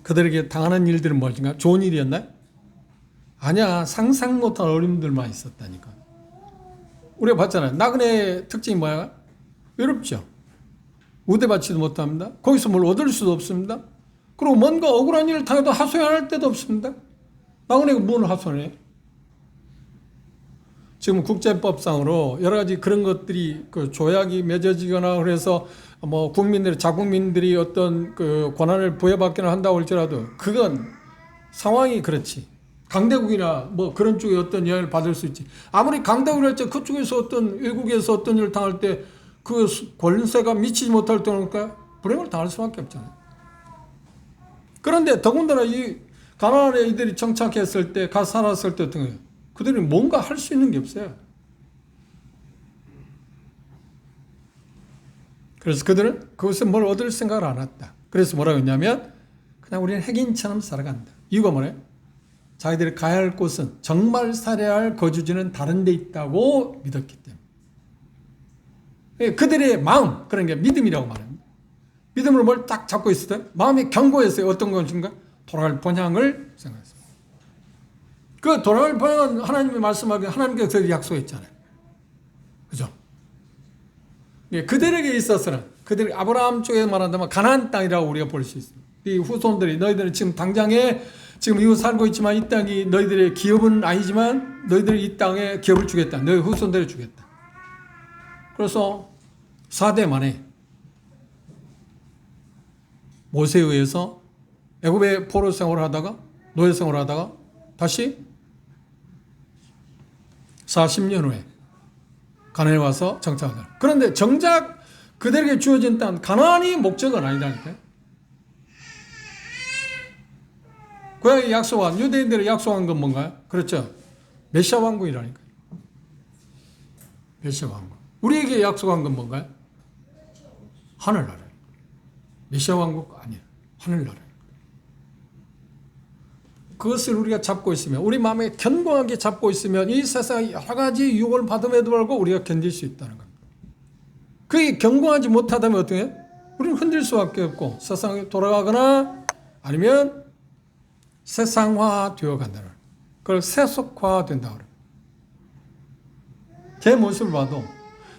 그들에게 당하는 일들은 무엇인가? 좋은 일이었나요? 아니야. 상상 못한 어려움들만 있었다니까. 우리가 봤잖아요. 나그네의 특징이 뭐야? 외롭죠. 우대받지도 못합니다. 거기서 뭘 얻을 수도 없습니다. 그리고 뭔가 억울한 일을 당해도 하소연할 데도 없습니다. 나그네가 뭘 하소연해? 지금 국제법상으로 여러 가지 그런 것들이 그 조약이 맺어지거나 그래서 뭐 자국민들이 어떤 그 권한을 부여받기는 한다고 할지라도 그건 상황이 그렇지. 강대국이나 뭐 그런 쪽에 어떤 영향을 받을 수 있지. 아무리 강대국이라 할지 그쪽에서 어떤 외국에서 어떤 일을 당할 때 그 권세가 미치지 못할 때니까 불행을 당할 수밖에 없잖아요. 그런데 더군다나 이 가나안에 이들이 정착했을 때, 가 살았을 때 어떤 거예요? 그들이 뭔가 할 수 있는 게 없어요. 그래서 그들은 그것에 뭘 얻을 생각을 안 했다. 그래서 뭐라고 했냐면 그냥 우리는 흑인처럼 살아간다. 이유가 뭐래요? 자기들이 가야 할 곳은 정말 살아야 할 거주지는 다른 데 있다고 믿었기 때문에. 그들의 마음, 그런 게 믿음이라고 말합니다. 믿음으로 뭘 딱 잡고 있을 때 마음이 견고했어요. 어떤 것인가? 돌아갈 번향을 생각했습니다. 그 돌아갈 번향은 하나님이 말씀하기 하나님께서 약속했잖아요. 그죠? 그들에게 있어서는 그들이 아브라함 쪽에 말한다면 가나안 땅이라고 우리가 볼 수 있습니다. 이 후손들이 너희들은 지금 당장에 지금 이곳 살고 있지만 이 땅이 너희들의 기업은 아니지만 너희들이 이 땅에 기업을 주겠다. 너희 후손들이 주겠다. 그래서 4대 만에 모세에 의해서 애굽의 포로 생활을 하다가 노예 생활을 하다가 다시 40년 후에 가나안에 와서 정착한다. 그런데 정작 그들에게 주어진 땅 가나안이 목적은 아니다니까요. 고향이 약속한 유대인들이 약속한 건 뭔가요? 그렇죠. 메시아 왕국이라니까요. 메시아 왕국. 우리에게 약속한 건 뭔가요? 하늘나라. 메시아 왕국 아니에요. 하늘나라. 그것을 우리가 잡고 있으면, 우리 마음에 견고하게 잡고 있으면 이 세상에 여러 가지 유혹을 받음에도 불구하고 우리가 견딜 수 있다는 겁니다. 그게 견고하지 못하다면 어떻게 해요? 우리는 흔들 수밖에 없고 세상에 돌아가거나 아니면 세상화 되어 간다는 거예요. 그걸 세속화된다고 그래요. 제 모습을 봐도,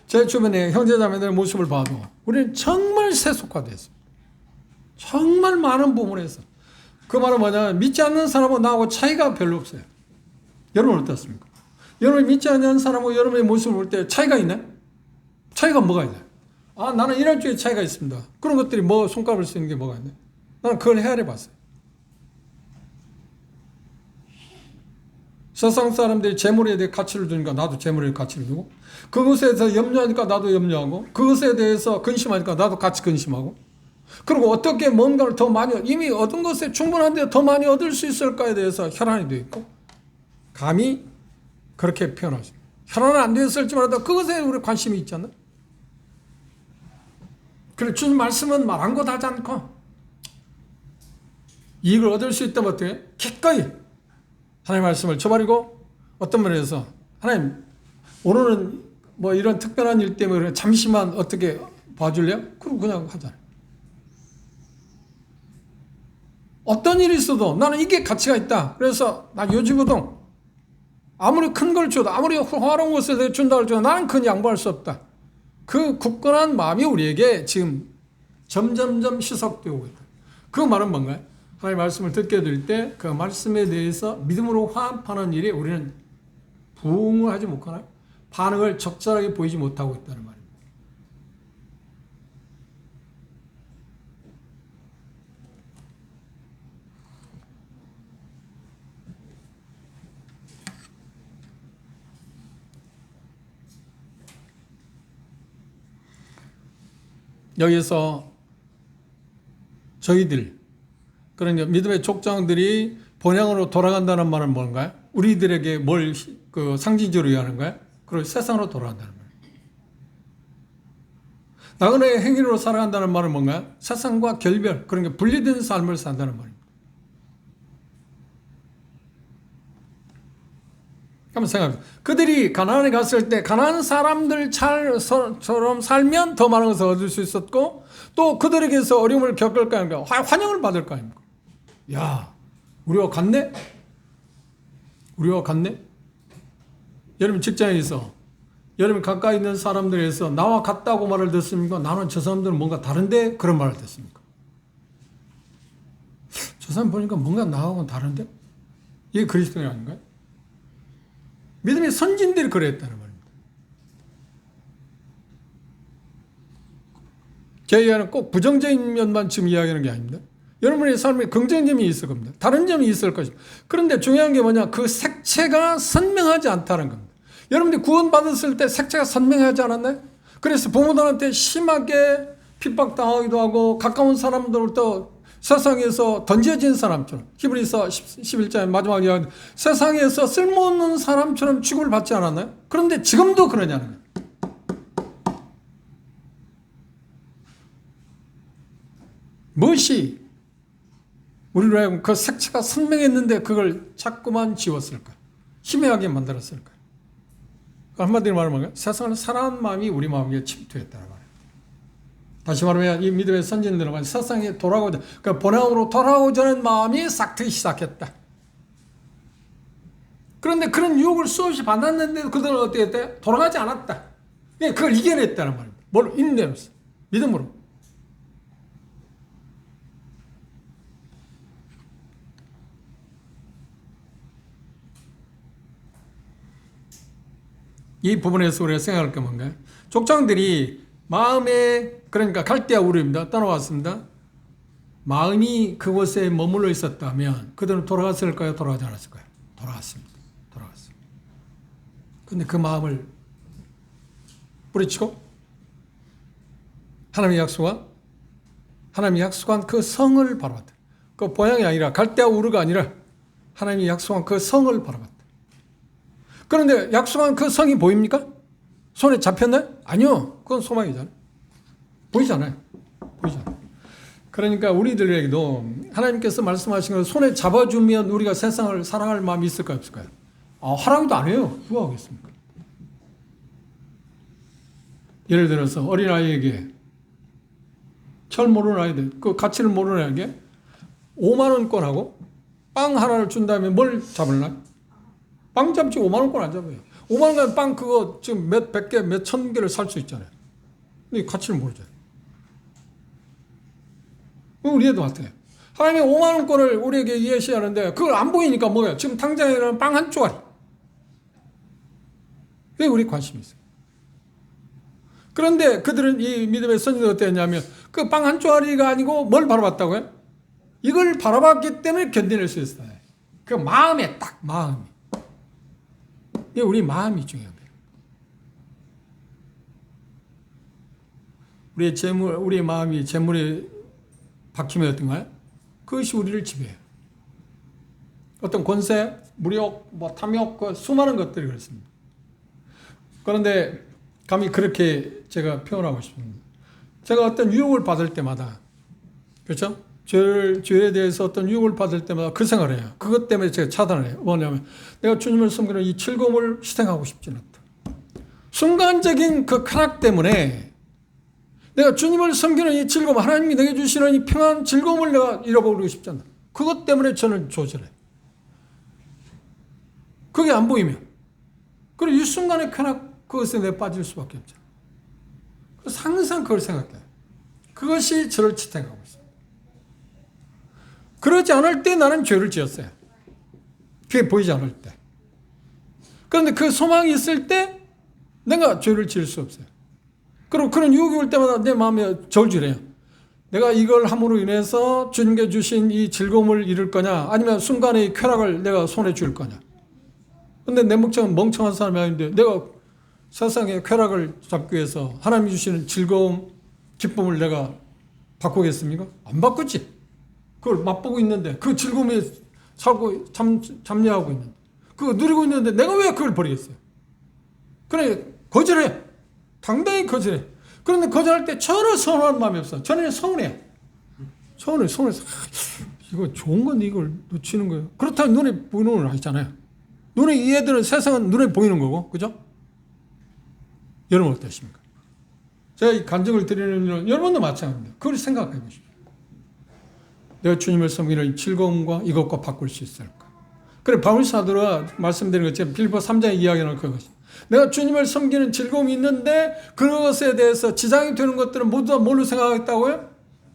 제 주변의 형제자매들의 모습을 봐도 우리는 정말 세속화됐습니다. 정말 많은 부분에서. 그 말은 뭐냐면 믿지 않는 사람하고 나하고 차이가 별로 없어요. 여러분 어떻습니까? 여러분이 믿지 않는 사람하고 여러분의 모습을 볼 때 차이가 있나요? 차이가 뭐가 있나요? 아, 나는 이런 쪽에 차이가 있습니다. 그런 것들이 뭐 손가락을 쓰는 게 뭐가 있나요? 나는 그걸 헤아려 봤어요. 세상 사람들이 재물에 대해 가치를 두니까 나도 재물에 가치를 두고, 그것에 대해서 염려하니까 나도 염려하고, 그것에 대해서 근심하니까 나도 같이 근심하고, 그리고 어떻게 뭔가를 더 많이, 이미 얻은 것에 충분한데 더 많이 얻을 수 있을까에 대해서 혈안이 되어 있고, 감히 그렇게 표현하죠. 혈안은 안 되었을지라도 그것에 우리 관심이 있잖아요. 그래, 주님 말씀은 말한 것 하지 않고 이익을 얻을 수 있다면 어떻게? 기꺼이 하나님의 말씀을 저버리고, 어떤 면에서 하나님 오늘은 뭐 이런 특별한 일 때문에 잠시만 어떻게 봐줄래요? 그럼 그냥 하잖아요. 어떤 일이 있어도 나는 이게 가치가 있다. 그래서 나 요지부동 아무리 큰 걸 줘도, 아무리 화려한 것을 준다 할지라도 나는 그건 양보할 수 없다. 그 굳건한 마음이 우리에게 지금 점점점 희석되고 있다. 그 말은 뭔가요? 하나님의 말씀을 듣게 될 때 그 말씀에 대해서 믿음으로 화합하는 일에 우리는 부응을 하지 못하나요? 반응을 적절하게 보이지 못하고 있다는 말입니다. 여기서 저희들, 그러니까 믿음의 족장들이 본향으로 돌아간다는 말은 뭔가요? 우리들에게 뭘 상징적으로 얘기하는 거예요? 그리고 세상으로 돌아간다는 말이에요. 나그네의 행위로 살아간다는 말은 뭔가요? 세상과 결별, 그러니까 분리된 삶을 산다는 말입니다. 한번 생각해보세요. 그들이 가나안에 갔을 때 가나안 사람들처럼 살면 더 많은 것을 얻을 수 있었고, 또 그들에게서 어려움을 겪을 거 아닙니까? 환영을 받을 거 아닙니까? 야, 우리와 같네? 우리와 같네? 여러분 직장에서 여러분 가까이 있는 사람들에서 나와 같다고 말을 듣습니까? 나는 저 사람들은 뭔가 다른데? 그런 말을 듣습니까? 저 사람 보니까 뭔가 나하고는 다른데? 이게 그리스도인 아닌가요? 믿음의 선진들이 그랬다는 말입니다. 제 이야기는 꼭 부정적인 면만 지금 이야기하는 게 아닙니다. 여러분의 삶에 긍정적인 점이 있을 겁니다. 다른 점이 있을 것입니다. 그런데 중요한 게 뭐냐? 그 색채가 선명하지 않다는 겁니다. 여러분들이 구원받았을 때 색채가 선명하지 않았나요? 그래서 부모들한테 심하게 핍박당하기도 하고, 가까운 사람들부터 세상에서 던져진 사람처럼, 히브리서 11장의 마지막 이야기, 세상에서 쓸모없는 사람처럼 취급을 받지 않았나요? 그런데 지금도 그러냐는 거예요. 무엇이 우리로 하여금 그 색채가 선명했는데 그걸 자꾸만 지웠을까? 희미하게 만들었을까? 한마디로 말하면 세상을 사랑하는 마음이 우리 마음에 침투했다는 말이에요. 다시 말하면 이 믿음의 선진들은 세상에 돌아오자, 그 본향으로 돌아오자는 마음이 싹트기 시작했다. 그런데 그런 유혹을 수없이 받았는데도 그들은 어떻게 했대? 돌아가지 않았다. 그걸 이겨냈다는 말입니다. 뭘? 인내로서, 믿음으로. 이 부분에서 우리가 생각할 게 뭔가요? 족장들이 마음에, 그러니까 갈대아 우르입니다. 떠나왔습니다. 마음이 그곳에 머물러 있었다면 그들은 돌아갔을까요? 돌아가지 않았을까요? 돌아갔습니다. 돌아갔습니다. 근데 그 마음을 뿌리치고 하나님이 약속한 그 성을 바라봤다. 그 보양이 아니라 갈대아 우르가 아니라 하나님이 약속한 그 성을 바라봤다. 그런데 약속한 그 성이 보입니까? 손에 잡혔나요? 아니요. 그건 소망이잖아요. 보이잖아요. 그러니까 우리들에게도 하나님께서 말씀하신 걸 손에 잡아주면 우리가 세상을 사랑할 마음이 있을까요? 없을까요? 하라고도 안 해요. 누가 하겠습니까? 예를 들어서 어린아이에게, 철 모르는 아이들, 그 가치를 모르는 아이에게 5만 원권하고 빵 하나를 준다면 뭘 잡을까요? 빵 잡지 5만 원권 안 잡아요. 5만 원권 빵 그거 지금 몇 백 개, 몇 천 개를 살 수 있잖아요. 근데 가치를 모르잖아요. 우리 애도 같아요. 하나님이 5만 원권을 우리에게 예시하는데 그걸 안 보이니까 뭐예요? 지금 당장에는 빵 한 쪼가리. 그게 우리 관심이 있어요. 그런데 그들은 이 믿음의 선지자가 어땠냐면 그 빵 한 쪼가리가 아니고 뭘 바라봤다고요? 이걸 바라봤기 때문에 견뎌낼 수 있어요. 그 마음에 딱 마음이. 이게 우리 마음이 중요한 거예요. 우리의 재물, 우리의 마음이 재물에 박히면 어떤가요? 그것이 우리를 지배해요. 어떤 권세, 무력, 탐욕, 그 수많은 것들이 그렇습니다. 그런데 감히 그렇게 제가 표현하고 싶습니다. 제가 어떤 유혹을 받을 때마다, 그렇죠? 죄에 대해서 어떤 유혹을 받을 때마다 그 생각을 해요. 그것 때문에 제가 차단을 해요. 뭐냐면 내가 주님을 섬기는 이 즐거움을 희생하고 싶지는 않다. 순간적인 그 쾌락 때문에 내가 주님을 섬기는 이 즐거움, 하나님이 내게 주시는 이 평안 즐거움을 내가 잃어버리고 싶지 않다. 그것 때문에 저는 조절해요. 그게 안 보이면. 그리고 이 순간의 쾌락, 그것에 내가 빠질 수밖에 없죠. 그래서 항상 그걸 생각해요. 그것이 저를 지탱하고 있습니다. 그러지 않을 때 나는 죄를 지었어요. 그게 보이지 않을 때. 그런데 그 소망이 있을 때 내가 죄를 지을 수 없어요. 그리고 그런 유혹이 올 때마다 내 마음에 저울질해요. 내가 이걸 함으로 인해서 주님께 주신 이 즐거움을 잃을 거냐, 아니면 순간의 쾌락을 내가 손에 줄 거냐. 근데 내 목적은 멍청한 사람이 아닌데 내가 세상의 쾌락을 잡기 위해서 하나님이 주시는 즐거움, 기쁨을 내가 바꾸겠습니까? 안 바꾸지. 그걸 맛보고 있는데 그 즐거움에 살고 참여하고 있는데 그거 누리고 있는데 내가 왜 그걸 버리겠어요? 그래 거절해. 당당히 거절해. 그런데 거절할 때 전혀 서운한 마음이 없어. 전혀 서운해. 서운해서 이거 좋은 건데 이걸 놓치는 거예요. 그렇다면 눈에 보이는 건 아니잖아요. 눈에 이 애들은 세상은 눈에 보이는 거고, 그죠? 여러분 어떠십니까? 제가 이 간증을 드리는 일은 여러분도 마찬가지입니다. 그걸 생각해 보십시오. 내가 주님을 섬기는 즐거움과 이것과 바꿀 수 있을까? 그래 바울 사도가 말씀드린 것처럼 빌립보 3장의 이야기는 그것입니다. 내가 주님을 섬기는 즐거움이 있는데 그것에 대해서 지장이 되는 것들은 모두 다 뭘로 생각하겠다고요?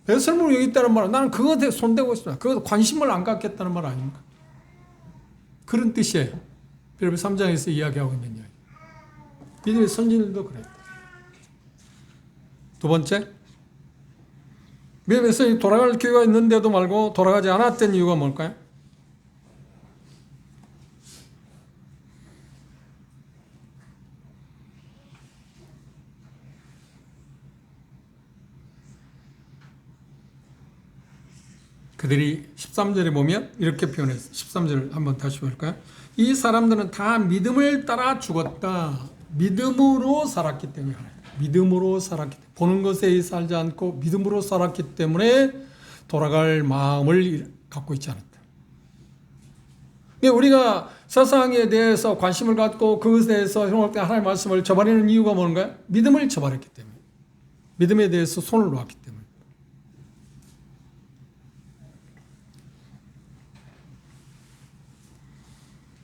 배설물로 여기있다는 말은 나는 그것에 손대고 있습니다. 그것 관심을 안 갖겠다는 말 아닙니까? 그런 뜻이에요. 빌립보 3장에서 이야기하고 있는 이야기. 믿음의 선진들도 그래요. 두 번째, 믿음에서 돌아갈 기회가 있는데도 말고 돌아가지 않았던 이유가 뭘까요? 그들이 13절에 보면 이렇게 표현했어요. 13절 한번 다시 볼까요? 이 사람들은 다 믿음을 따라 죽었다. 믿음으로 살았기 때문에. 믿음으로 살았기 때문에. 보는 것에 살지 않고 믿음으로 살았기 때문에 돌아갈 마음을 갖고 있지 않았다. 우리가 세상에 대해서 관심을 갖고 그것에 대해서 하나님의 말씀을 저버리는 이유가 뭔가요? 믿음을 저버렸기 때문에. 믿음에 대해서 손을 놓았기 때문에.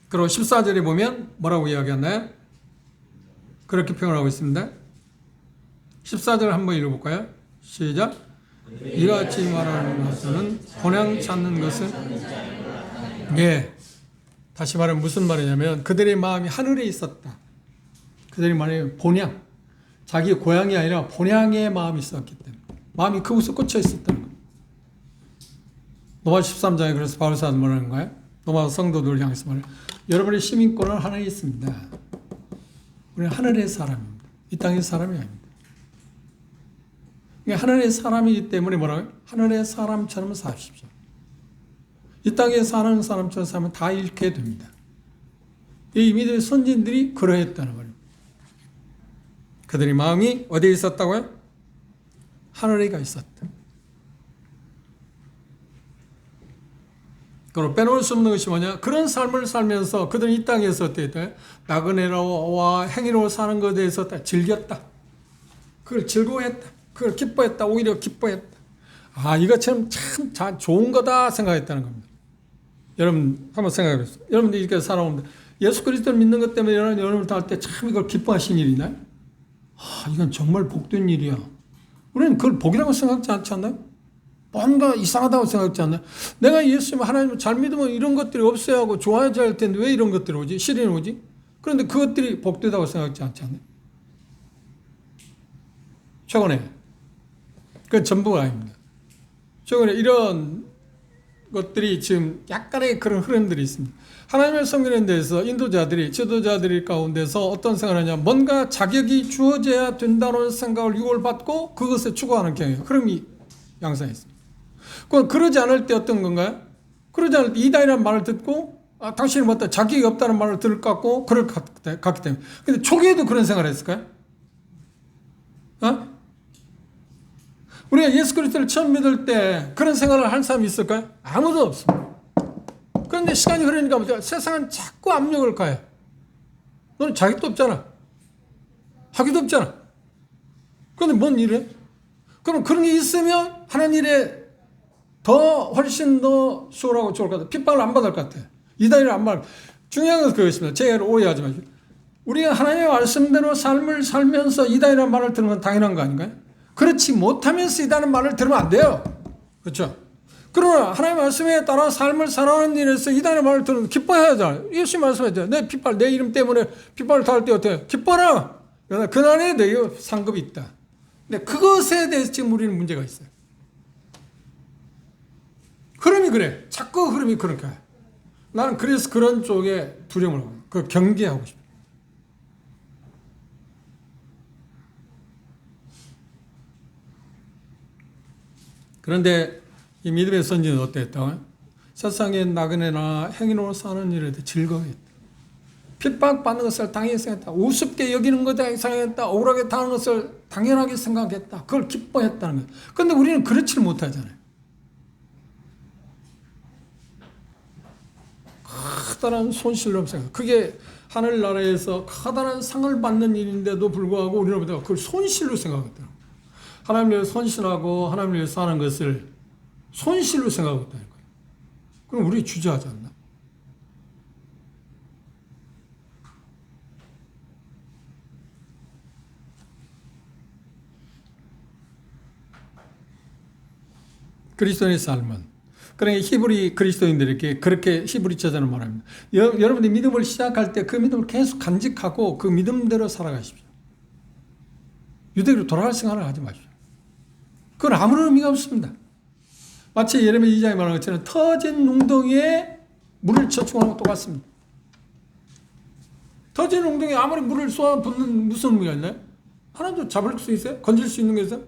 그리고 14절에 보면 뭐라고 이야기하나요? 그렇게 표현하고 있습니다. 14절 한번 읽어볼까요? 시작. 이같이 말하는 것은 본향 찾는 것은 예. 다시 말하면 무슨 말이냐면 그들의 마음이 하늘에 있었다. 그들의 마음이 본향. 자기 고향이 아니라 본향의 마음이 있었기 때문에. 마음이 그곳에 꽂혀 있었다는 거예요. 로마 13장에 그래서 바울 사도는 뭐라는 거예요? 로마 성도들 향해서 말해요. 여러분의 시민권은 하늘에 있습니다. 우리는 하늘의 사람입니다. 이 땅의 사람이 아닙니다. 하늘의 사람이기 때문에 뭐라고요? 하늘의 사람처럼 사십시오. 이 땅에 사는 사람처럼 살면 다 잃게 됩니다. 이 믿음의 선진들이 그러했다는 말입니다. 그들의 마음이 어디에 있었다고요? 하늘에가 있었다. 그리고 빼놓을 수 없는 것이 뭐냐? 그런 삶을 살면서 그들은 이 땅에서 어떻게 했다? 나그네와 행위로 사는 것에 대해서 다 즐겼다. 그걸 즐거워했다. 그걸 기뻐했다. 오히려 기뻐했다. 아, 이것처럼 참 좋은 거다 생각했다는 겁니다. 여러분 한번 생각해 보세요. 여러분들이 이렇게 살아오는데 예수 그리스도를 믿는 것 때문에 여러분을 당할 때 참 이걸 기뻐하신 일이나요? 아, 이건 정말 복된 일이야. 우리는 그걸 복이라고 생각하지 않지 않나요? 뭔가 이상하다고 생각하지 않나요? 내가 예수님 하나님을 잘 믿으면 이런 것들이 없어야 하고 좋아야지 할 텐데 왜 이런 것들이 오지? 시련이 오지? 그런데 그것들이 복되다고 생각하지 않지 않나요? 최근에 그 전부가 아닙니다. 최근에 이런 것들이 지금 약간의 그런 흐름들이 있습니다. 하나님을 섬기는 데서 인도자들이, 지도자들이 가운데서 어떤 생각을 하냐, 뭔가 자격이 주어져야 된다는 생각을 유혹받고 그것에 추구하는 경향, 흐름이 양상했습니다. 그럼 그러지 않을 때 어떤 건가요? 그러지 않을 때 이단이라는 말을 듣고, 아, 당신은 뭐다 자격이 없다는 말을 들을 것 같고, 그럴 것 같기 때문에. 근데 초기에도 그런 생각을 했을까요? 우리가 예수 그리스도를 처음 믿을 때 그런 생각을 한 사람이 있을까요? 아무도 없습니다. 그런데 시간이 흐르니까 세상은 자꾸 압력을 가해. 너는 자격도 없잖아. 학위도 없잖아. 그런데 뭔 일이야? 그럼 그런 게 있으면 하는 일에 훨씬 더 수월하고 좋을 것 같아. 핍박을 안 받을 것 같아. 이단을 안 받을. 중요한 것은 그것입니다. 제가 오해하지 마시고. 우리가 하나님의 말씀대로 삶을 살면서 이단이라는 말을 들으면 당연한 거 아닌가요? 그렇지 못하면서 이단은 말을 들으면 안 돼요. 그렇죠? 그러나 하나님의 말씀에 따라 삶을 살아가는 일에서 이단의 말을 들으면 기뻐해야 하잖아요. 예수님 말씀하죠. 내 이름 때문에 핍박을 당할 때 어때요? 기뻐라. 그날에 내 상급이 있다. 근데 그것에 대해서 지금 우리는 문제가 있어요. 흐름이 그래. 자꾸 흐름이 그렇게 해. 나는 그래서 그런 쪽에 두려움을 하고 그 경계하고 싶어요. 그런데 이 믿음의 선지는 어땠다고요? 세상의 나그네나 행인으로 사는 일에 대해 즐거워했다. 핍박받는 것을 당연히 생각했다. 우습게 여기는 것을 생각했다. 억울하게 당하는 것을 당연하게 생각했다. 그걸 기뻐했다는 거예요. 그런데 우리는 그렇지를 못하잖아요. 커다란 손실로 생각. 그게 하늘나라에서 커다란 상을 받는 일인데도 불구하고 우리는 그걸 손실로 생각했다. 하나님을 위해 헌신하고 하나님을 위해 사는 것을 손실로 생각하고 있다는 거예요. 그럼 우리 주저하지 않나? 그리스도인의 삶은 그러니까 히브리 그리스도인들에게 그렇게 히브리 저자는 말합니다. 여러분이 믿음을 시작할 때 그 믿음을 계속 간직하고 그 믿음대로 살아가십시오. 유대교로 돌아갈 생각을 하지 마십시오. 그건 아무런 의미가 없습니다. 마치 예레미야 2장에 말한 것처럼 터진 웅덩이에 물을 저축하는 것과 똑같습니다. 터진 웅덩이에 아무리 물을 쏟아 붓는 무슨 의미가 있나요? 하나도 잡을 수 있어요? 건질 수 있는 게 있어요?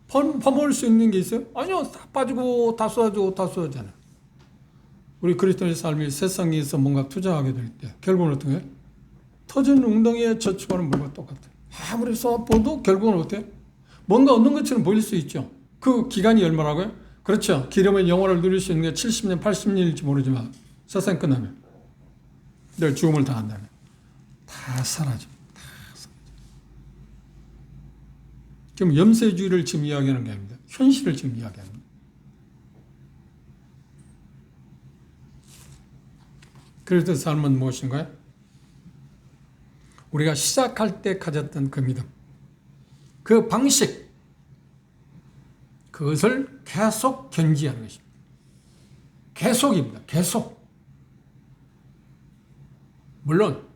퍼먹을 수 있는 게 있어요? 아니요. 다 빠지고 다 쏟아지고 다 쏟아지잖아요. 우리 그리스도인의 삶이 세상에서 뭔가 투자하게 될 때 결국은 어떻게 해요? 터진 웅덩이에 저축하는 물과 똑같아요. 아무리 쏟아부어도 결국은 어때요? 뭔가 얻는 것처럼 보일 수 있죠. 그 기간이 얼마라고요? 그렇죠. 기름의 영원을 누릴 수 있는 게 70년, 80년일지 모르지만 세상 끝나면 늘 죽음을 당한다면 다 사라져. 지금 염세주의를 지금 이야기하는 게 아닙니다. 현실을 지금 이야기합니다. 그래서 삶은 무엇인가요? 우리가 시작할 때 가졌던 그 믿음, 그 방식, 그것을 계속 견지하는 것입니다. 계속입니다. 계속. 물론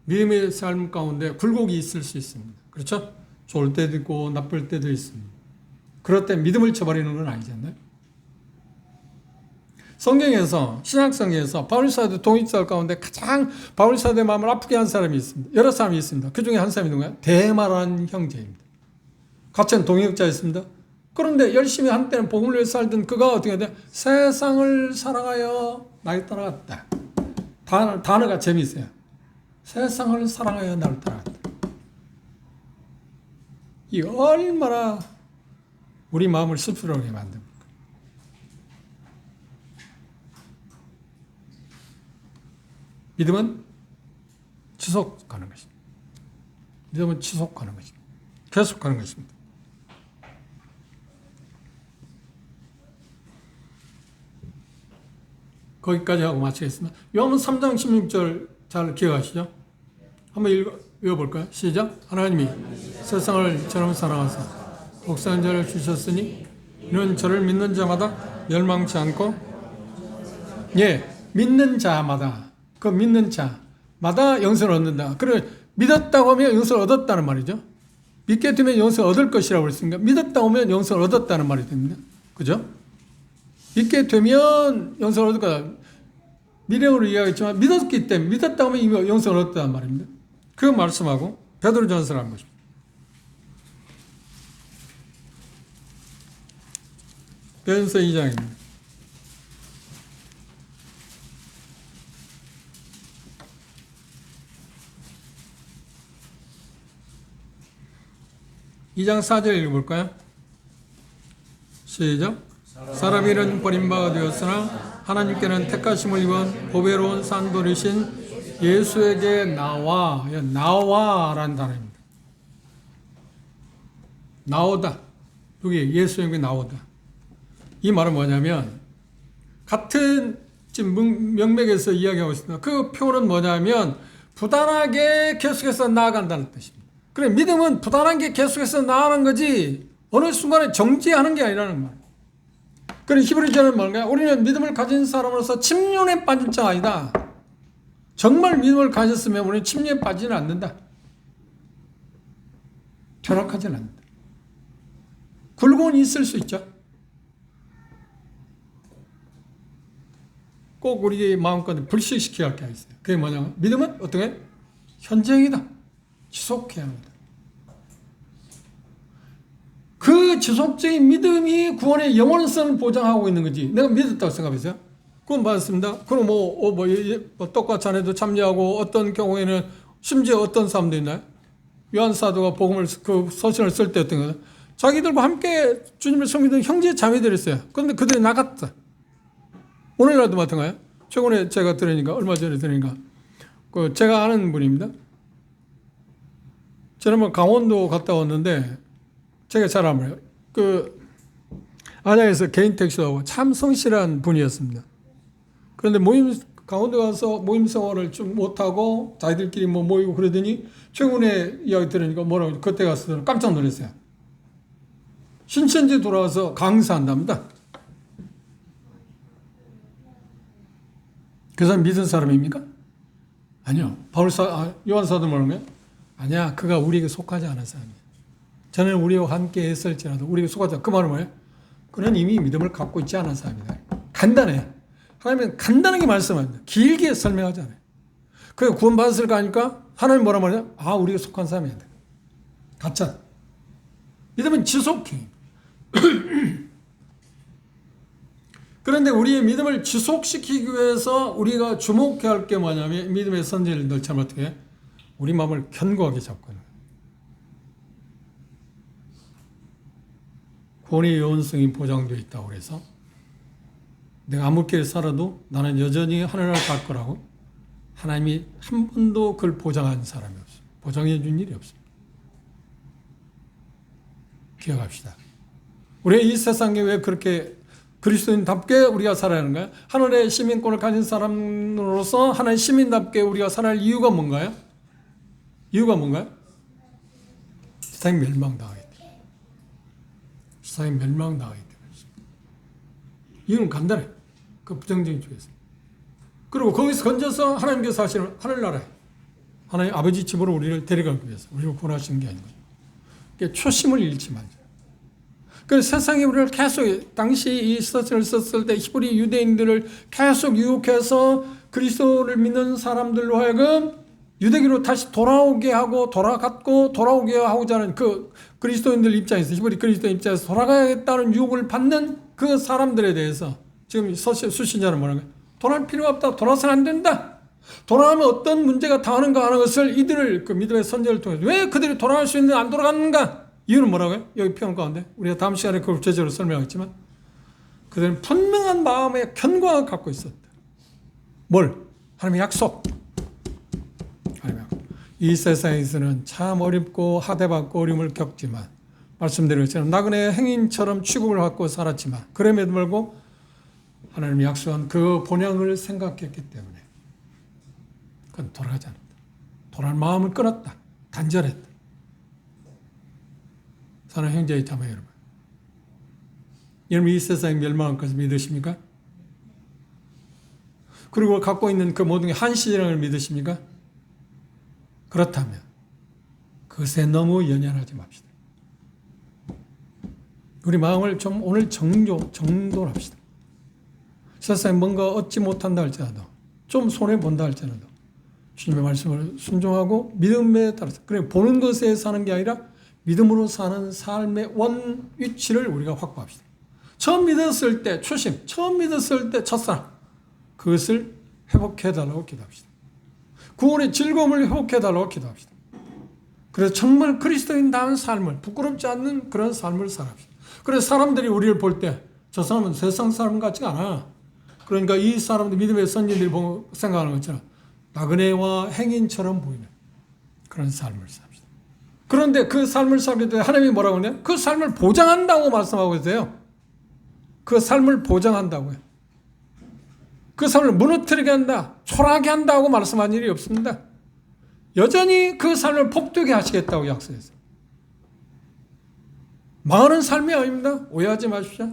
믿음의 삶 가운데 굴곡이 있을 수 있습니다. 그렇죠? 좋을 때도 있고 나쁠 때도 있습니다. 그럴 때 믿음을 저버리는 건 아니잖아요. 성경에서 신약성경에서 바울사도 동역자 가운데 가장 바울사도의 마음을 아프게 한 사람이 있습니다. 여러 사람이 있습니다. 그 중에 한 사람이 누구예요? 데마라는 형제입니다. 같은 동역자였습니다. 그런데 열심히 한때는 복음을 위해 살던 그가 어떻게 돼? 세상을 사랑하여 나를 따라갔다. 단어가 재미있어요. 세상을 사랑하여 나를 따라갔다. 이 얼마나 우리 마음을 씁쓸하게 만듭니까? 믿음은 지속하는 것입니다. 믿음은 지속하는 것입니다. 계속하는 것입니다. 거기까지 하고 마치겠습니다. 요한복음 3장 16절 잘 기억하시죠? 한번 읽어볼까요? 시작. 하나님이 세상을 저처럼 사랑하사 독생한 자를 주셨으니 이는 저를 믿는 자마다 멸망치 않고 믿는 자마다 그 믿는 자마다 영생을 얻는다. 그래 믿었다고 하면 영생을 얻었다는 말이죠. 믿게 되면 영생을 얻을 것이라고 했으니까 믿었다고 하면 영생을 얻었다는 말이 됩니다. 그죠? 믿게 되면 영생을 얻을 거다. 미래으로 이야기했지만 믿었기 때문에 믿었다고 하면 이미 영생을 얻었다는 말입니다. 그 말씀하고 베드로전서를 한 것입니다. 베드로전서 2장입니다. 이 장 4절 읽어볼까요? 시작. 사람 일은 버림받아 되었으나 하나님께는 택하심을 입은 보배로운 산돌이신 예수에게 나와라는 단어입니다. 나오다. 여기 예수에게 나오다. 이 말은 뭐냐면 같은 지금 명맥에서 이야기하고 있습니다. 그 표현은 뭐냐면 부단하게 계속해서 나아간다는 뜻입니다. 그래 믿음은 부단하게 계속해서 나아가는 거지 어느 순간에 정지하는 게 아니라는 말이에요. 그래 히브리서는 뭔가요? 우리는 믿음을 가진 사람으로서 침륜에 빠질 자 아니다. 정말 믿음을 가졌으면 우리는 침륜에 빠지지는 않는다. 결박하지는 않는다. 굴곡은 있을 수 있죠. 꼭 우리 마음껏 불식시켜야 할 게 있어요. 그게 뭐냐면 믿음은 어떻게? 현재이다. 지속해야 합니다. 그 지속적인 믿음이 구원의 영원성을 보장하고 있는 거지. 내가 믿었다고 생각했어요. 그건 맞습니다. 그럼 똑같이 안 해도 참여하고 어떤 경우에는 심지어 어떤 사람도 있나요? 요한 사도가 복음을 그 서신을 쓸 때 어떤 거예요? 자기들과 함께 주님을 섬기던 형제 자매들이 있어요. 그런데 그들이 나갔다. 오늘날도 마찬가지예요. 최근에 제가 들으니까 얼마 전에 들으니까 제가 아는 분입니다. 지난번 강원도 갔다 왔는데 제가 잘 알아요. 안양에서 개인 택시하고 참 성실한 분이었습니다. 그런데 강원도 가서 모임 생활을 좀 못하고 자기들끼리 모이고 그러더니 최근에 이야기 들으니까 뭐라고 그때 가서 깜짝 놀랐어요. 신천지 돌아와서 강사한답니다. 그 사람 믿은 사람입니까? 아니요. 요한 사도 뭐라는 거예요? 아니야. 그가 우리에게 속하지 않은 사람이야. 저는 우리와 함께 했을지라도 우리에게 속하지 않은 그 말은 뭐예요? 그는 이미 믿음을 갖고 있지 않은 사람이다. 간단해요. 하나님은 간단하게 말씀합니다. 길게 설명하지 않아요. 그래서 구원받았을까 하니까 하나님 뭐라 말해요? 우리가 속한 사람이야. 가짜. 믿음은 지속해. 그런데 우리의 믿음을 지속시키기 위해서 우리가 주목해야 할 게 뭐냐면 믿음의 선진들 참 어떻게 우리 마음을 견고하게 잡고 있는 거예요. 구원의 영원성이 보장되어 있다고 해서 내가 아무렇게 살아도 나는 여전히 하늘나라 갈 거라고 하나님이 한 번도 그걸 보장한 사람이 없습니다. 보장해 준 일이 없습니다. 기억합시다. 우리가 이 세상에 왜 그렇게 그리스도인답게 우리가 살아야 하는가요? 하늘의 시민권을 가진 사람으로서 하나의 시민답게 우리가 살아야 할 이유가 뭔가요? 이유가 뭔가요? 세상이 멸망당하기 때문에. 세상이 멸망당하기 때문에. 이유는 간단해. 그 부정적인 쪽에서. 그리고 거기서 건져서 하나님께서 하시는 하늘나라에 하나님 아버지 집으로 우리를 데려가기 위해서 우리를 구원하시는 게 아니고 초심을 잃지 말자. 그 세상에 우리를 계속 당시 이 서신을 썼을 때 히브리 유대인들을 계속 유혹해서 그리스도를 믿는 사람들로 하여금 유대교로 다시 돌아오게 하고 돌아오게 하고자 하는 그 그리스도인들 입장에서 히브리 그리스도인 입장에서 돌아가야겠다는 유혹을 받는 그 사람들에 대해서 지금 수신자는 뭐라는 거예요? 돌아올 필요가 없다. 돌아서는 안 된다. 돌아가면 어떤 문제가 당하는가 하는 것을 이들을 그 믿음의 선제를 통해서 왜 그들이 돌아갈 수 있는데 안 돌아가는가? 이유는 뭐라고요? 여기 표현 가운데 우리가 다음 시간에 그걸 구체적으로 설명하겠지만 그들은 분명한 마음의 견고함을 갖고 있었다. 뭘? 하나님의 약속. 이 세상에서는 참 어렵고 하대받고 어려움을 겪지만 말씀드린 것처럼 나그네의 행인처럼 취급을 받고 살았지만 그럼에도 불구하고 하나님이 약속한 그 본향을 생각했기 때문에 그건 돌아가지 않았다. 돌아갈 마음을 끊었다. 단절했다. 사랑하는 형제 자매 여러분, 여러분 이 세상이 멸망할 것을 믿으십니까? 그리고 갖고 있는 그 모든 게 한시라는 걸 믿으십니까? 그렇다면 그것에 너무 연연하지 맙시다. 우리 마음을 좀 오늘 정돈합시다. 세상에 뭔가 얻지 못한다 할지라도 좀 손해본다 할지라도 주님의 말씀을 순종하고 믿음에 따라서 그래 보는 것에 사는 게 아니라 믿음으로 사는 삶의 원 위치를 우리가 확보합시다. 처음 믿었을 때 초심, 처음 믿었을 때 첫사랑 그것을 회복해달라고 기도합시다. 구원의 즐거움을 회복해달라고 기도합시다. 그래서 정말 그리스도인다운 삶을 부끄럽지 않는 그런 삶을 살합시다. 그래서 사람들이 우리를 볼 때 저 사람은 세상 사람 같지가 않아. 그러니까 이 사람들 믿음의 선진들이 생각하는 것처럼 나그네와 행인처럼 보이는 그런 삶을 삽시다. 그런데 그 삶을 살게 돼 하나님이 뭐라고 하냐? 그 삶을 보장한다고 말씀하고 계세요. 그 삶을 보장한다고요. 그 삶을 무너뜨리게 한다, 초라하게 한다고 말씀한 일이 없습니다. 여전히 그 삶을 복되게 하시겠다고 약속했어요. 망하는 삶이 아닙니다. 오해하지 마십시오.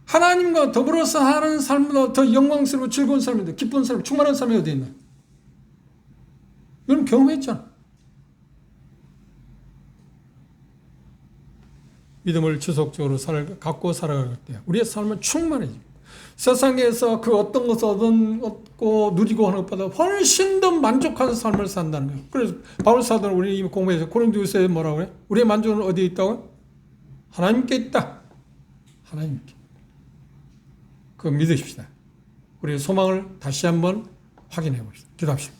하나님과 더불어서 하는 삶보다 더 영광스럽고 즐거운 삶인데 기쁜 삶, 충만한 삶이 어디 있나? 이건 경험했잖아. 믿음을 지속적으로 갖고 살아갈 때 우리의 삶은 충만해집니다. 세상에서 그 어떤 것을 얻고 누리고 하는 것보다 훨씬 더 만족한 삶을 산다는 거예요. 그래서 바울 사도는 우리 이미 공부해서 고린도후서에 뭐라고 그래요? 우리의 만족은 어디에 있다고요? 하나님께 있다. 하나님께. 그거 믿으십시다. 우리의 소망을 다시 한번 확인해 봅시다. 기도합시다.